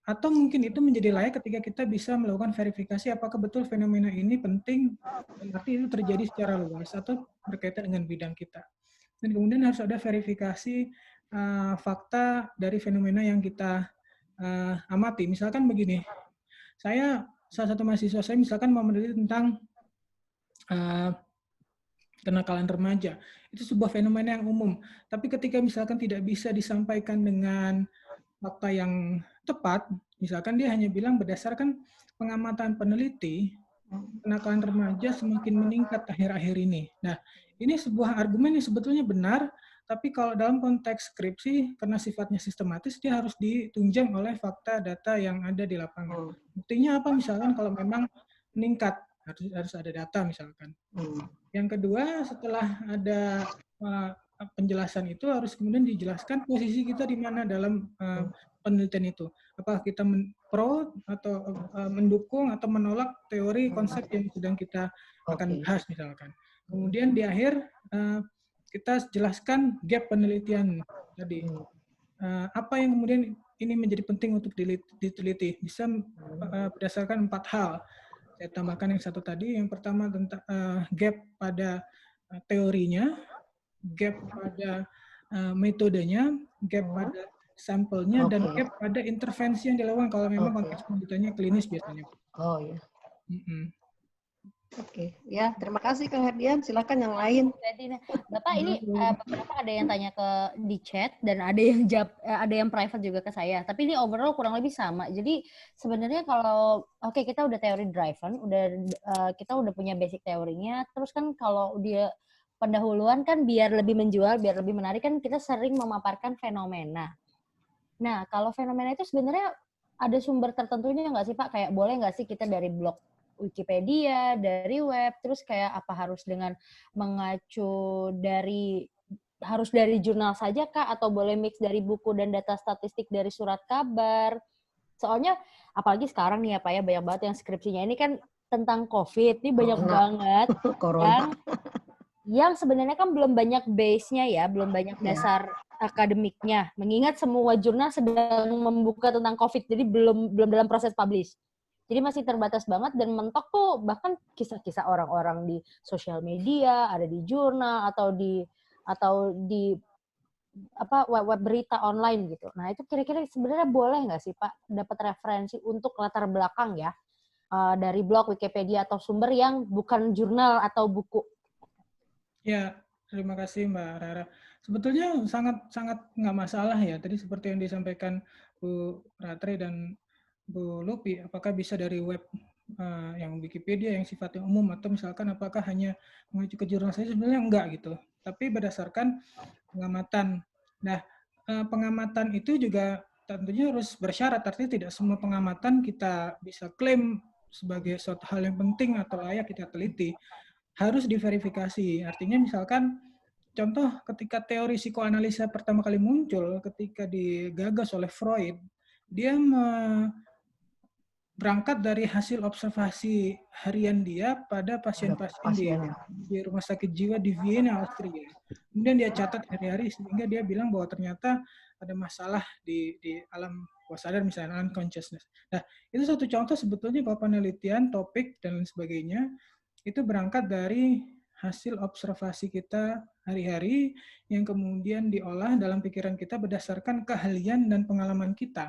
atau mungkin itu menjadi layak ketika kita bisa melakukan verifikasi apakah betul fenomena ini penting, berarti itu terjadi secara luas atau berkaitan dengan bidang kita. Dan kemudian harus ada verifikasi fakta dari fenomena yang kita amati. Misalkan begini, salah satu mahasiswa saya misalkan mau meneliti tentang kenakalan remaja. Itu sebuah fenomena yang umum. Tapi ketika misalkan tidak bisa disampaikan dengan fakta yang tepat, misalkan dia hanya bilang berdasarkan pengamatan peneliti, kenakalan remaja semakin meningkat akhir-akhir ini. Nah, ini sebuah argumen yang sebetulnya benar, tapi kalau dalam konteks skripsi, karena sifatnya sistematis, dia harus ditunjang oleh fakta data yang ada di lapangan. Buktinya apa misalkan kalau memang meningkat, harus ada data misalkan. Yang kedua, setelah ada penjelasan itu harus kemudian dijelaskan posisi kita di mana dalam penelitian itu. Apakah kita pro atau mendukung atau menolak teori konsep yang sedang kita akan bahas misalkan. Kemudian di akhir kita jelaskan gap penelitian tadi. Apa yang kemudian ini menjadi penting untuk diteliti. Bisa berdasarkan 4 hal. Saya tambahkan yang satu tadi. Yang pertama tentang gap pada teorinya, gap pada metodenya, gap pada sampelnya, dan gap pada intervensi yang dilakukan kalau memang konteks penelitiannya klinis biasanya. Oh ya. Oke, ya terima kasih Kang Herdian. Silakan yang lain. Bapak ini beberapa ada yang tanya di chat dan ada yang ada yang private juga ke saya. Tapi ini overall kurang lebih sama. Jadi sebenarnya kalau kita udah teori driven, kita udah punya basic teorinya. Terus kan kalau dia pendahuluan kan biar lebih menjual, biar lebih menarik kan kita sering memaparkan fenomena. Nah kalau fenomena itu sebenarnya ada sumber tertentunya nggak sih Pak? Kayak boleh nggak sih kita dari blog Wikipedia, dari web, terus kayak apa harus dengan mengacu harus dari jurnal saja kah, atau boleh mix dari buku dan data statistik dari surat kabar? Soalnya apalagi sekarang nih ya Pak ya, banyak banget yang skripsinya ini kan tentang COVID, ini banyak banget yang sebenarnya kan belum banyak base-nya ya, belum banyak dasar akademiknya. Mengingat semua jurnal sedang membuka tentang COVID, jadi belum dalam proses publish. Jadi masih terbatas banget dan mentok tuh bahkan kisah-kisah orang-orang di sosial media, ada di jurnal atau di web berita online gitu. Nah itu kira-kira sebenarnya boleh nggak sih Pak dapat referensi untuk latar belakang ya dari blog, Wikipedia atau sumber yang bukan jurnal atau buku? Ya, terima kasih Mbak Rara. Sebetulnya sangat nggak masalah ya. Tadi seperti yang disampaikan Bu Ratri dan Bu Lupi, apakah bisa dari web yang Wikipedia yang sifatnya umum atau misalkan apakah hanya mengacu ke jurnal saja, sebenarnya enggak gitu. Tapi berdasarkan pengamatan. Nah, pengamatan itu juga tentunya harus bersyarat, artinya tidak semua pengamatan kita bisa klaim sebagai suatu hal yang penting atau layak kita teliti. Harus diverifikasi. Artinya misalkan contoh ketika teori psikoanalisa pertama kali muncul ketika digagas oleh Freud, dia berangkat dari hasil observasi harian dia pada pasien-pasien di rumah sakit jiwa di Vienna, Austria. Kemudian dia catat hari-hari sehingga dia bilang bahwa ternyata ada masalah di alam bawah sadar, misalnya unconsciousness. Nah, itu satu contoh sebetulnya bahwa penelitian, topik, dan lain sebagainya itu berangkat dari hasil observasi kita hari-hari yang kemudian diolah dalam pikiran kita berdasarkan keahlian dan pengalaman kita.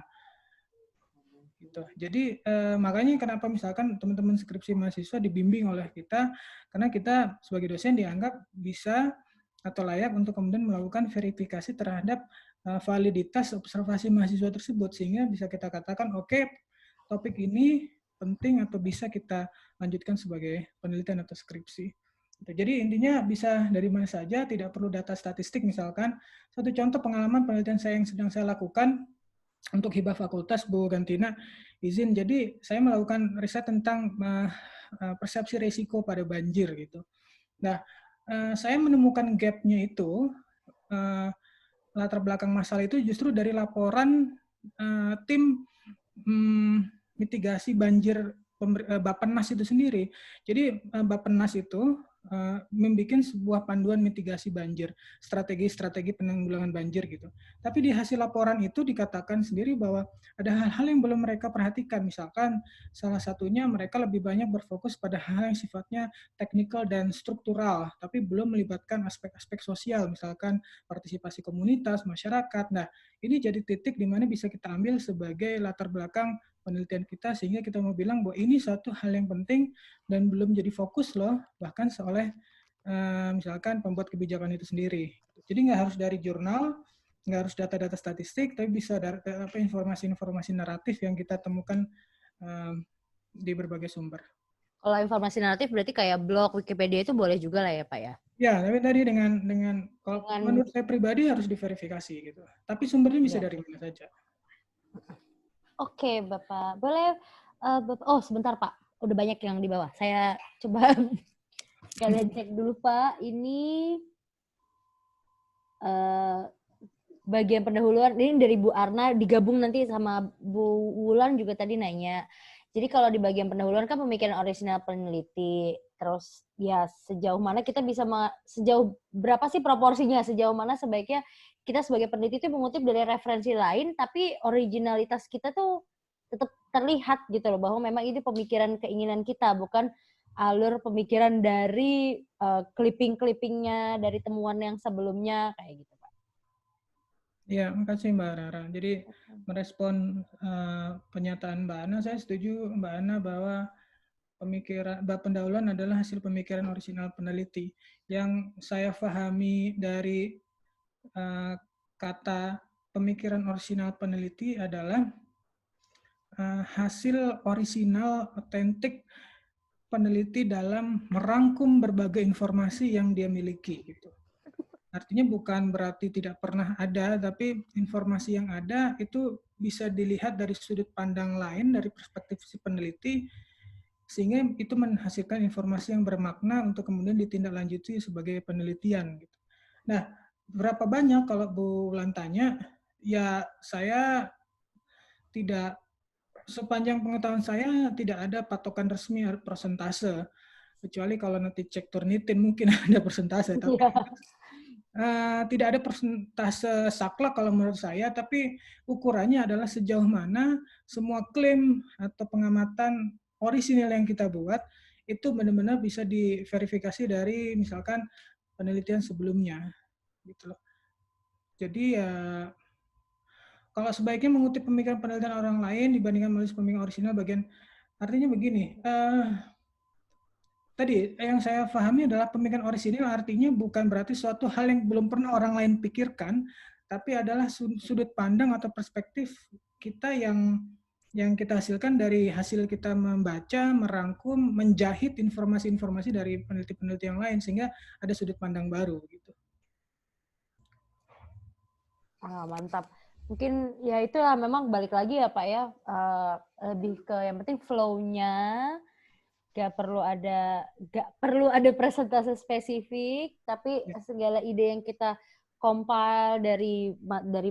Gitu. Jadi makanya kenapa misalkan teman-teman skripsi mahasiswa dibimbing oleh kita, karena kita sebagai dosen dianggap bisa atau layak untuk kemudian melakukan verifikasi terhadap validitas observasi mahasiswa tersebut, sehingga bisa kita katakan oke, topik ini penting atau bisa kita lanjutkan sebagai penelitian atau skripsi. Jadi intinya bisa dari mana saja, tidak perlu data statistik. Misalkan satu contoh pengalaman penelitian saya yang sedang saya lakukan untuk hibah fakultas, Bu Gantina izin. Jadi saya melakukan riset tentang persepsi risiko pada banjir gitu. Nah, saya menemukan gap-nya itu, latar belakang masalah itu justru dari laporan tim mitigasi banjir Bappenas itu sendiri. Jadi Bappenas itu membuat sebuah panduan mitigasi banjir, strategi-strategi penanggulangan banjir gitu. Tapi di hasil laporan itu dikatakan sendiri bahwa ada hal-hal yang belum mereka perhatikan. Misalkan salah satunya mereka lebih banyak berfokus pada hal yang sifatnya teknikal dan struktural, tapi belum melibatkan aspek-aspek sosial, misalkan partisipasi komunitas, masyarakat. Nah, ini jadi titik di mana bisa kita ambil sebagai latar belakang penelitian kita, sehingga kita mau bilang bahwa ini satu hal yang penting dan belum jadi fokus loh, bahkan oleh misalkan pembuat kebijakan itu sendiri. Jadi nggak harus dari jurnal, nggak harus data-data statistik, tapi bisa dari informasi-informasi naratif yang kita temukan di berbagai sumber. Kalau informasi naratif berarti kayak blog, Wikipedia itu boleh juga lah ya Pak ya? Ya, tapi tadi dengan kalau menurut saya pribadi harus diverifikasi gitu. Tapi sumbernya bisa dari mana saja. Oke, Bapak. Boleh, Bapak. Oh, sebentar, Pak. Udah banyak yang di bawah. Saya coba kalian cek dulu, Pak. Ini bagian pendahuluan. Ini dari Bu Arna, digabung nanti sama Bu Wulan juga tadi nanya. Jadi kalau di bagian pendahuluan kan pemikiran orisinal peneliti. Terus ya sejauh mana kita bisa, sejauh berapa sih proporsinya, sejauh mana sebaiknya kita sebagai peneliti itu mengutip dari referensi lain, tapi originalitas kita tuh tetap terlihat gitu loh, bahwa memang itu pemikiran keinginan kita, bukan alur pemikiran dari clipping-clippingnya dari temuan yang sebelumnya, kayak gitu, Pak. Ya, makasih Mbak Rara. Jadi merespon pernyataan Mbak Ana, saya setuju Mbak Ana bahwa pendahuluan adalah hasil pemikiran orisinal peneliti. Yang saya pahami dari kata pemikiran orisinal peneliti adalah hasil orisinal, otentik peneliti dalam merangkum berbagai informasi yang dia miliki. Gitu. Artinya bukan berarti tidak pernah ada, tapi informasi yang ada itu bisa dilihat dari sudut pandang lain, dari perspektif si peneliti, sehingga itu menghasilkan informasi yang bermakna untuk kemudian ditindaklanjuti sebagai penelitian. Gitu. Nah, berapa banyak kalau Bu Wulan tanya, ya saya tidak, sepanjang pengetahuan saya tidak ada patokan resmi persentase, kecuali kalau nanti cek Turnitin mungkin ada persentase, tapi tidak ada persentase saklek kalau menurut saya, tapi ukurannya adalah sejauh mana semua klaim atau pengamatan orisinil yang kita buat itu benar-benar bisa diverifikasi dari misalkan penelitian sebelumnya, gitu loh. Jadi ya kalau sebaiknya mengutip pemikiran penelitian orang lain dibandingkan menulis pemikiran orisinal bagian, artinya begini, tadi yang saya pahami adalah pemikiran orisinil artinya bukan berarti suatu hal yang belum pernah orang lain pikirkan, tapi adalah sudut pandang atau perspektif kita yang kita hasilkan dari hasil kita membaca, merangkum, menjahit informasi-informasi dari peneliti-peneliti yang lain sehingga ada sudut pandang baru gitu. Mantap. Mungkin ya itu lah, memang balik lagi ya Pak ya, lebih ke yang penting flow-nya, gak perlu ada presentasi spesifik, tapi segala ide yang kita compile dari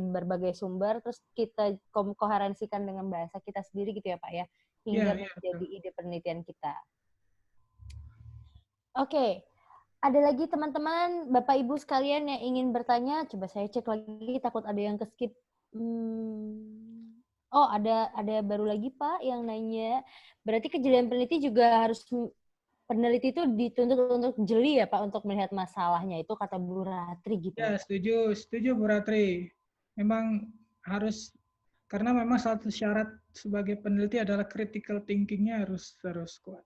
berbagai sumber, terus kita koherensikan dengan bahasa kita sendiri gitu ya Pak ya, hingga menjadi ide penelitian kita. Oke. Ada lagi teman-teman, Bapak Ibu sekalian yang ingin bertanya, coba saya cek lagi, takut ada yang keskip. Oh, ada baru lagi Pak yang nanya. Berarti kejelian peneliti juga harus, peneliti itu dituntut untuk jeli ya Pak, untuk melihat masalahnya, itu kata Bu Ratri gitu. Ya, setuju Bu Ratri. Memang harus, karena memang satu syarat sebagai peneliti adalah critical thinking-nya harus kuat.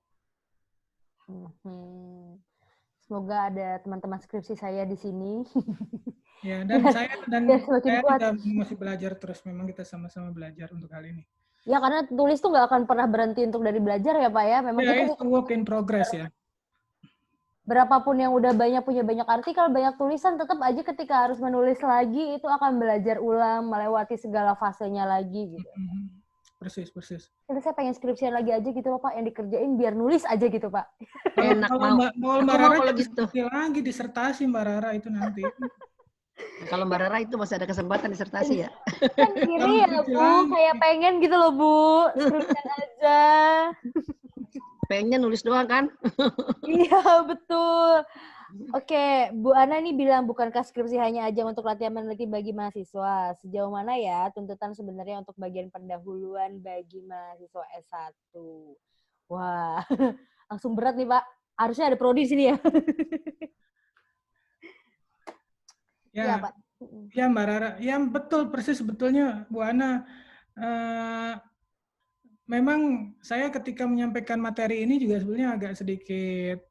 Semoga ada teman-teman skripsi saya di sini. Ya, dan saya juga masih belajar terus. Memang kita sama-sama belajar untuk hal ini. Ya, karena tulis tuh nggak akan pernah berhenti untuk dari belajar ya Pak ya. Memang ya, kita itu work in progress ya. Berapapun yang udah punya banyak artikel, banyak tulisan, tetap aja ketika harus menulis lagi, itu akan belajar ulang, melewati segala fasenya lagi gitu. Persis. Jadi saya pengen skripsian lagi aja gitu Pak, yang dikerjain biar nulis aja gitu Pak. Enak kalau Mbak Rara gitu lagi disertasi Mbak Rara itu nanti. Kalau Mbak Rara itu masih ada kesempatan disertasi ya. Kan kiri ya Bu, kayak pengen gitu loh Bu, skripsian aja. Pengennya nulis doang kan? Iya betul. Oke, Bu Ana ini bilang bukankah skripsi hanya ajang untuk latihan meneliti bagi mahasiswa? Sejauh mana ya tuntutan sebenarnya untuk bagian pendahuluan bagi mahasiswa S1? Wah, langsung berat nih Pak. Harusnya ada prodi di sini ya. Ya, Pak. Ya Mbak Rara, ya betul persis sebetulnya Bu Ana. Memang saya ketika menyampaikan materi ini juga sebenarnya agak sedikit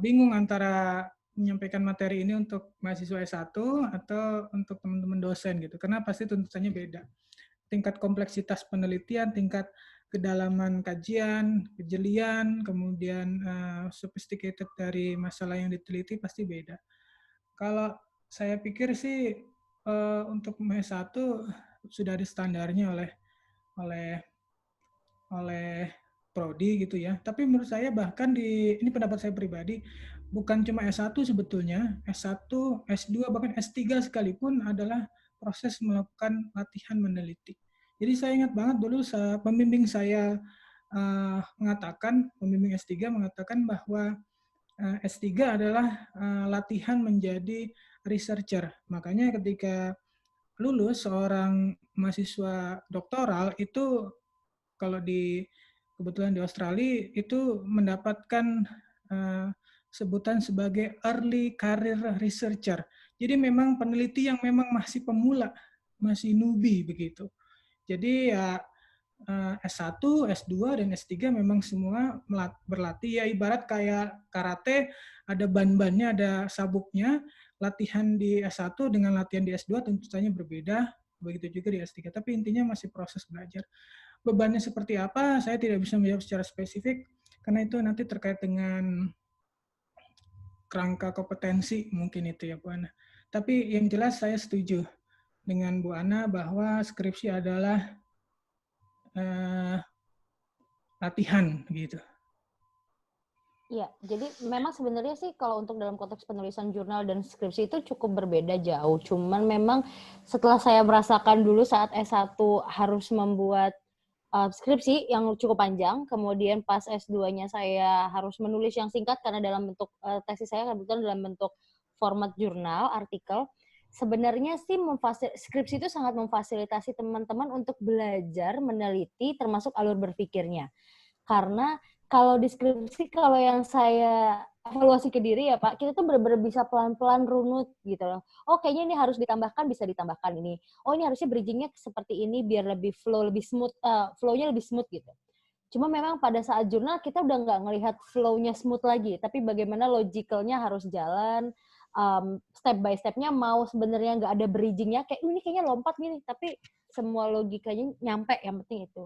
bingung antara menyampaikan materi ini untuk mahasiswa S1 atau untuk teman-teman dosen gitu. Karena pasti tuntutannya beda. Tingkat kompleksitas penelitian, tingkat kedalaman kajian, kejelian, kemudian sophisticated dari masalah yang diteliti pasti beda. Kalau saya pikir sih untuk S1 sudah ada standarnya oleh prodi gitu ya. Tapi menurut saya bahkan ini pendapat saya pribadi, bukan cuma S1 sebetulnya, S1, S2, bahkan S3 sekalipun adalah proses melakukan latihan meneliti. Jadi saya ingat banget dulu pembimbing saya pembimbing S3 mengatakan bahwa S3 adalah latihan menjadi researcher. Makanya ketika lulus seorang mahasiswa doktoral itu kalau kebetulan di Australia itu mendapatkan sebutan sebagai early career researcher. Jadi memang peneliti yang memang masih pemula, masih newbie begitu. Jadi ya S1, S2, dan S3 memang semua berlatih ya ibarat kayak karate, ada ban-bannya, ada sabuknya. Latihan di S1 dengan latihan di S2 tentu saja berbeda, begitu juga di S3. Tapi intinya masih proses belajar. Bebannya seperti apa, saya tidak bisa menjawab secara spesifik, karena itu nanti terkait dengan kerangka kompetensi mungkin itu ya Bu Ana. Tapi yang jelas saya setuju dengan Bu Ana bahwa skripsi adalah latihan gitu. Iya, jadi memang sebenarnya sih kalau untuk dalam konteks penulisan jurnal dan skripsi itu cukup berbeda jauh. Cuman memang setelah saya merasakan dulu saat S1 harus membuat skripsi yang cukup panjang, kemudian pas S2-nya saya harus menulis yang singkat karena dalam bentuk tesis saya kebetulan dalam bentuk format jurnal, artikel. Sebenarnya sih skripsi itu sangat memfasilitasi teman-teman untuk belajar, meneliti, termasuk alur berpikirnya. Karena kalau di skripsi, kalau yang saya evaluasi ke diri ya Pak, kita tuh benar-benar bisa pelan-pelan runut gitu loh. Oh kayaknya ini harus ditambahkan, bisa ditambahkan ini. Oh ini harusnya bridging-nya seperti ini biar lebih flow, lebih smooth, flow-nya lebih smooth gitu. Cuma memang pada saat jurnal kita udah nggak ngelihat flow-nya smooth lagi, tapi bagaimana logicalnya harus jalan, step by step-nya mau sebenarnya nggak ada bridging-nya, kayak ini kayaknya lompat gini, tapi semua logikanya nyampe, yang penting itu.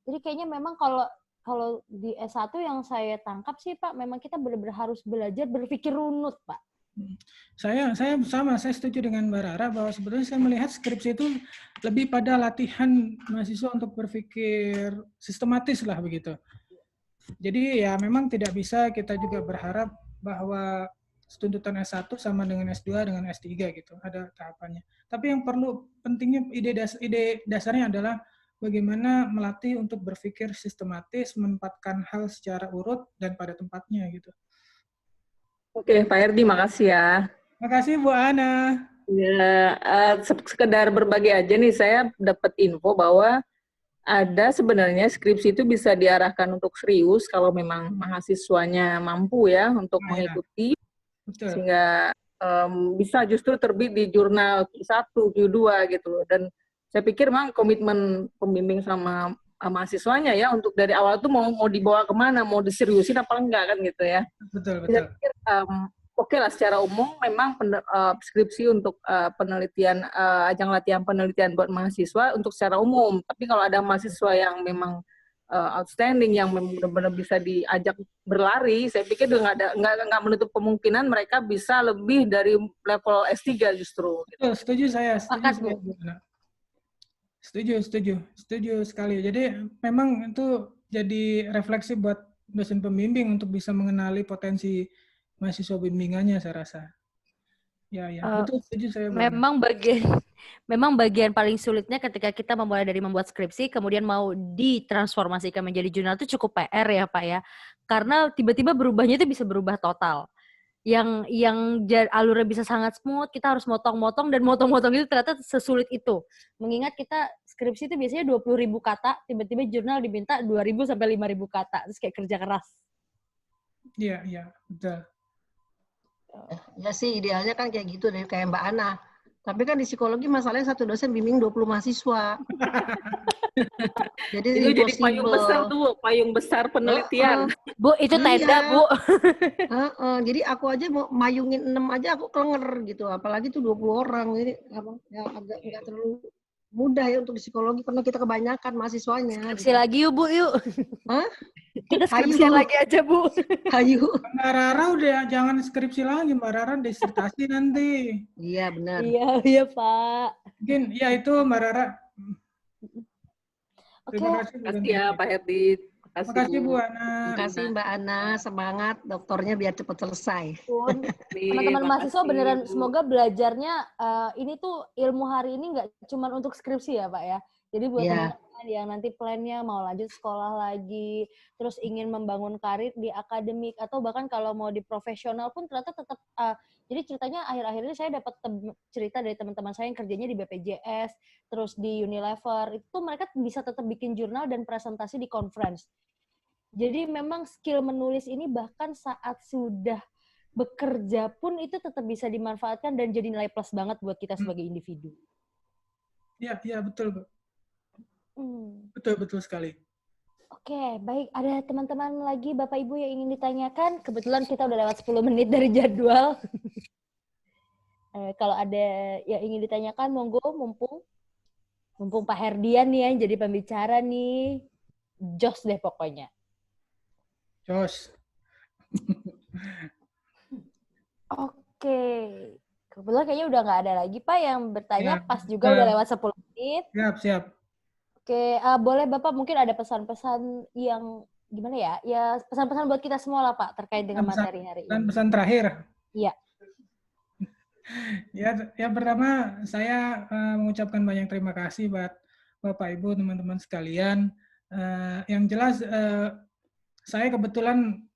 Jadi kayaknya memang kalau di S1 yang saya tangkap sih Pak, memang kita benar-benar harus belajar berpikir runut Pak. Saya setuju dengan Mbak Rara bahwa sebetulnya saya melihat skripsi itu lebih pada latihan mahasiswa untuk berpikir sistematis lah begitu. Jadi ya memang tidak bisa kita juga berharap bahwa tuntutan S1 sama dengan S2 dengan S3 gitu, ada tahapannya. Tapi yang perlu pentingnya ide dasarnya adalah bagaimana melatih untuk berpikir sistematis, menempatkan hal secara urut dan pada tempatnya gitu. Oke, Pak Herdi, makasih ya. Makasih Bu Ana. Ya, sekedar berbagi aja nih, saya dapat info bahwa ada sebenarnya skripsi itu bisa diarahkan untuk serius kalau memang mahasiswanya mampu ya untuk mengikuti, Betul. sehingga bisa justru terbit di jurnal Q1, Q2 gitu loh. Dan saya pikir memang komitmen pembimbing sama mahasiswanya ya untuk dari awal tuh mau dibawa kemana, mau diseriusin apa enggak kan gitu ya. Betul. Saya pikir oke lah secara umum memang skripsi untuk penelitian, ajang latihan penelitian buat mahasiswa untuk secara umum. Tapi kalau ada mahasiswa yang memang outstanding, yang benar-benar bisa diajak berlari, saya pikir nggak menutup kemungkinan mereka bisa lebih dari level S3 justru. Betul, setuju saya. Setuju sekali. Jadi memang itu jadi refleksi buat dosen pembimbing untuk bisa mengenali potensi mahasiswa bimbingannya, saya rasa. Ya, betul, setuju saya. Memang bagian paling sulitnya ketika kita memulai dari membuat skripsi, kemudian mau ditransformasikan menjadi jurnal itu cukup PR ya Pak ya. Karena tiba-tiba berubahnya itu bisa berubah total. Yang alurnya bisa sangat smooth, kita harus motong-motong, dan motong-motong itu ternyata sesulit itu. Mengingat kita skripsi itu biasanya 20.000 kata, tiba-tiba jurnal diminta 2.000 sampai 5.000 kata. Terus kayak kerja keras. Iya, betul. Ya sih, idealnya kan kayak gitu deh, kayak Mbak Ana. Tapi kan di psikologi masalahnya satu dosen bimbing 20 mahasiswa. Jadi itu jadi payung besar tuh, payung besar penelitian. Bu, itu tenda, Bu. Jadi aku aja mau mayungin 6 aja aku kelenger gitu. Apalagi tuh 20 orang. Jadi ya agak nggak terlalu mudah ya untuk psikologi karena kita kebanyakan mahasiswanya. Skripsi gitu. Lagi yuk, Bu, yuk. Hah? Kita skripsi lagi aja, Bu. Hayu. Mbak Rara udah jangan skripsi lagi, Mbak Rara disertasi nanti. Iya, benar. Iya, Pak. Mungkin ya itu Mbak Rara. Terima kasih ya Pak Herdi. Terima kasih Bu Ana. Terima kasih Mbak Ana, semangat doktornya biar cepat selesai. Teman-teman mahasiswa beneran semoga belajarnya ini tuh ilmu hari ini nggak cuma untuk skripsi ya Pak ya. Jadi buat teman-teman yang nanti plannya mau lanjut sekolah lagi, terus ingin membangun karir di akademik, atau bahkan kalau mau di profesional pun ternyata tetap, jadi ceritanya akhir-akhir ini saya dapat cerita dari teman-teman saya yang kerjanya di BPJS, terus di Unilever, itu mereka bisa tetap bikin jurnal dan presentasi di conference. Jadi memang skill menulis ini bahkan saat sudah bekerja pun itu tetap bisa dimanfaatkan dan jadi nilai plus banget buat kita sebagai individu. Iya betul, Bu. Betul sekali. Oke, baik. Ada teman-teman lagi, Bapak Ibu yang ingin ditanyakan? Kebetulan kita udah lewat 10 menit dari jadwal. Kalau ada yang ingin ditanyakan, monggo, mumpung Pak Herdian nih yang jadi pembicara nih. Jos deh pokoknya. Jos. Oke. Kebetulan kayaknya udah nggak ada lagi Pak yang bertanya, pas juga udah lewat 10 menit. Siap. Oke, boleh Bapak mungkin ada pesan-pesan yang gimana ya? Ya pesan-pesan buat kita semua lah Pak terkait dengan materi hari ini. Pesan terakhir. Iya. Ya pertama saya mengucapkan banyak terima kasih buat Bapak Ibu teman-teman sekalian. Yang jelas saya kebetulan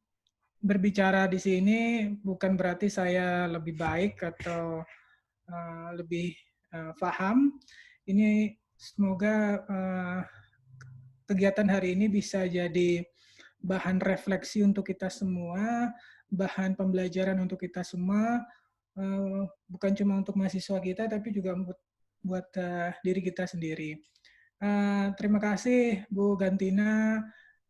berbicara di sini bukan berarti saya lebih baik atau lebih paham. Ini semoga kegiatan hari ini bisa jadi bahan refleksi untuk kita semua, bahan pembelajaran untuk kita semua, bukan cuma untuk mahasiswa kita, tapi juga buat diri kita sendiri. Terima kasih Bu Gantina,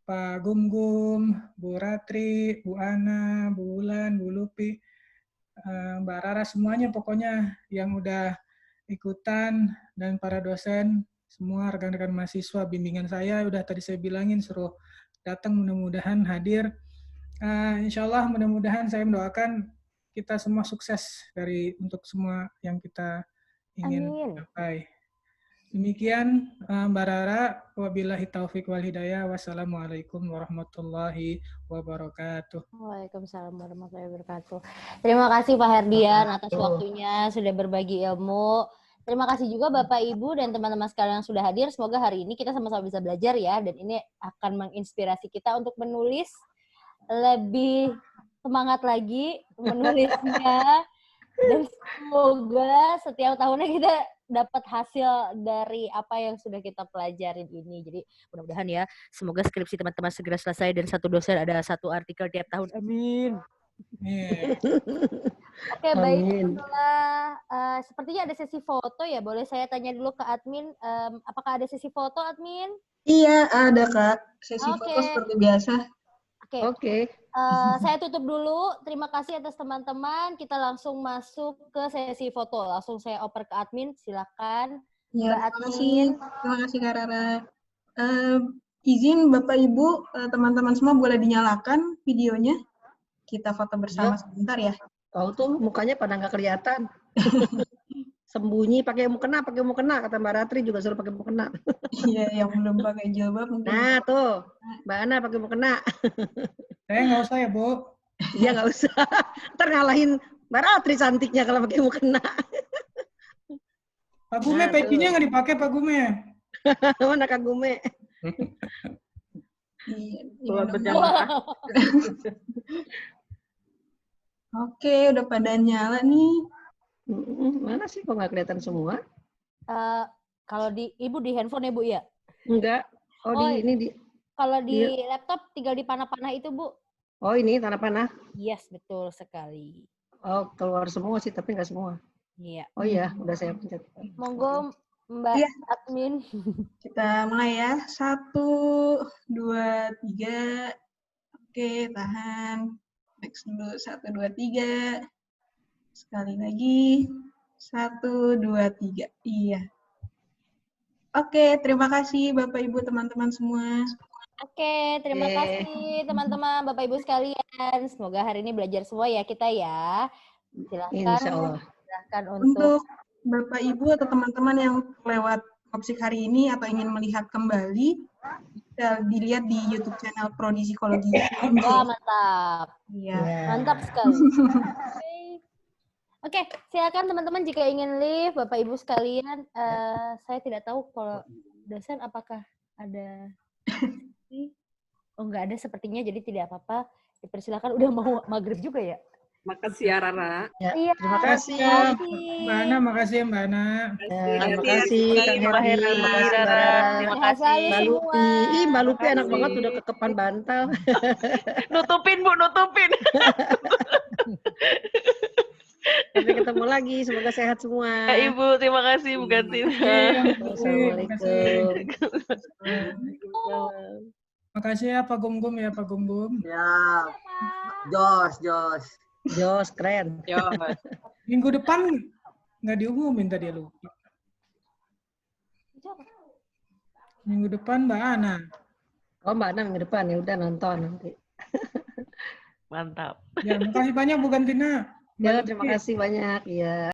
Pak Gum-Gum, Bu Ratri, Bu Ana, Bu Wulan, Bu Lupi, Mbak Rara, semuanya pokoknya yang udah ikutan, dan para dosen, semua rekan-rekan mahasiswa bimbingan saya, udah tadi saya bilangin suruh datang, mudah-mudahan hadir. Insya Allah mudah-mudahan saya mendoakan kita semua sukses untuk semua yang kita ingin capai. Demikian Mbak Rara, wabillahi taufik wal hidayah, wassalamualaikum warahmatullahi wabarakatuh. Waalaikumsalam warahmatullahi wabarakatuh. Terima kasih Pak Herdian atas waktunya sudah berbagi ilmu. Terima kasih juga Bapak Ibu dan teman-teman sekalian yang sudah hadir. Semoga hari ini kita sama-sama bisa belajar ya, dan ini akan menginspirasi kita untuk menulis lebih semangat lagi menulisnya. Dan semoga setiap tahunnya kita dapat hasil dari apa yang sudah kita pelajarin ini. Jadi mudah-mudahan ya, semoga skripsi teman-teman segera selesai dan satu dosen ada satu artikel tiap tahun. Amin. Oke, baik. Sepertinya ada sesi foto ya. Boleh saya tanya dulu ke admin, apakah ada sesi foto, admin? Iya, ada Kak. Sesi foto seperti biasa. Oke. Saya tutup dulu. Terima kasih atas teman-teman. Kita langsung masuk ke sesi foto. Langsung saya oper ke admin. Silakan. Ya, terima kasih Kak Rara. Izin Bapak Ibu, teman-teman semua boleh dinyalakan videonya. Kita foto bersama sebentar ya. Kau tuh mukanya pada nggak kelihatan. Sembunyi pakai mukena, kata Mbak Ratri juga suruh pakai mukena. Iya, yang belum pakai jilbab mungkin. Nah tuh, Mbak Ana pakai mukena. Saya nggak usah ya, Bu. Iya nggak usah. Ntar ngalahin Mbak Ratri cantiknya kalau pakai mukena. Pak Gume, pecinya nggak dipakai Pak Gume. Mana Kak Gume? Oke, udah pada nyala nih. Mana sih kok nggak kelihatan semua? Kalau di Ibu di handphone ya Bu ya? Enggak. Kalau di laptop tinggal di panah-panah itu Bu. Oh ini tanah panah? Yes, betul sekali. Oh keluar semua sih, tapi nggak semua. Iya. Oh iya, udah saya pencet. Monggo Mbak admin. Kita mulai ya. 1, 2, 3. Oke, tahan. Next dulu. 1, 2, 3. Sekali lagi. 1, 2, 3. Iya. Oke, terima kasih Bapak Ibu teman-teman semua. Oke, terima kasih teman-teman Bapak Ibu sekalian. Semoga hari ini belajar semua ya kita ya. Silakan untuk Bapak Ibu atau teman-teman yang lewat Kopsik hari ini atau ingin melihat kembali, bisa dilihat di YouTube channel Prodi Psikologi. Wah, mantap. Iya. Mantap sekali. Oke, silakan teman-teman jika ingin live, Bapak Ibu sekalian. Saya tidak tahu kalau dosen apakah ada. Oh, nggak ada sepertinya, jadi tidak apa-apa. Dipersilakan. Udah mau maghrib juga ya? Makasih ya Rara. Ya, iya, terima kasih. Mbak Ana, makasih Mbak Ana. Terima kasih Kang Heri, terima kasih Mbak Rara. Terima kasih Mbak Lupi. Ih, Mbak Lupi enak banget udah kekepan bantal. Nutupin Bu, nutupin. Sampai ketemu lagi, semoga sehat semua. Ibu, terima kasih Bu Gantina. Assalamualaikum. Makasih ya Pak Gum-Gum ya Pak Gum-Gum. Ya, Jos, keren. Minggu depan nggak diumumin tadi lupa. Minggu depan Mbak Ana. Oh Mbak Ana minggu depan ya udah nonton nanti. Mantap. Ya, makasih banyak Bu Gantina. Ya, terima kasih banyak. Ya.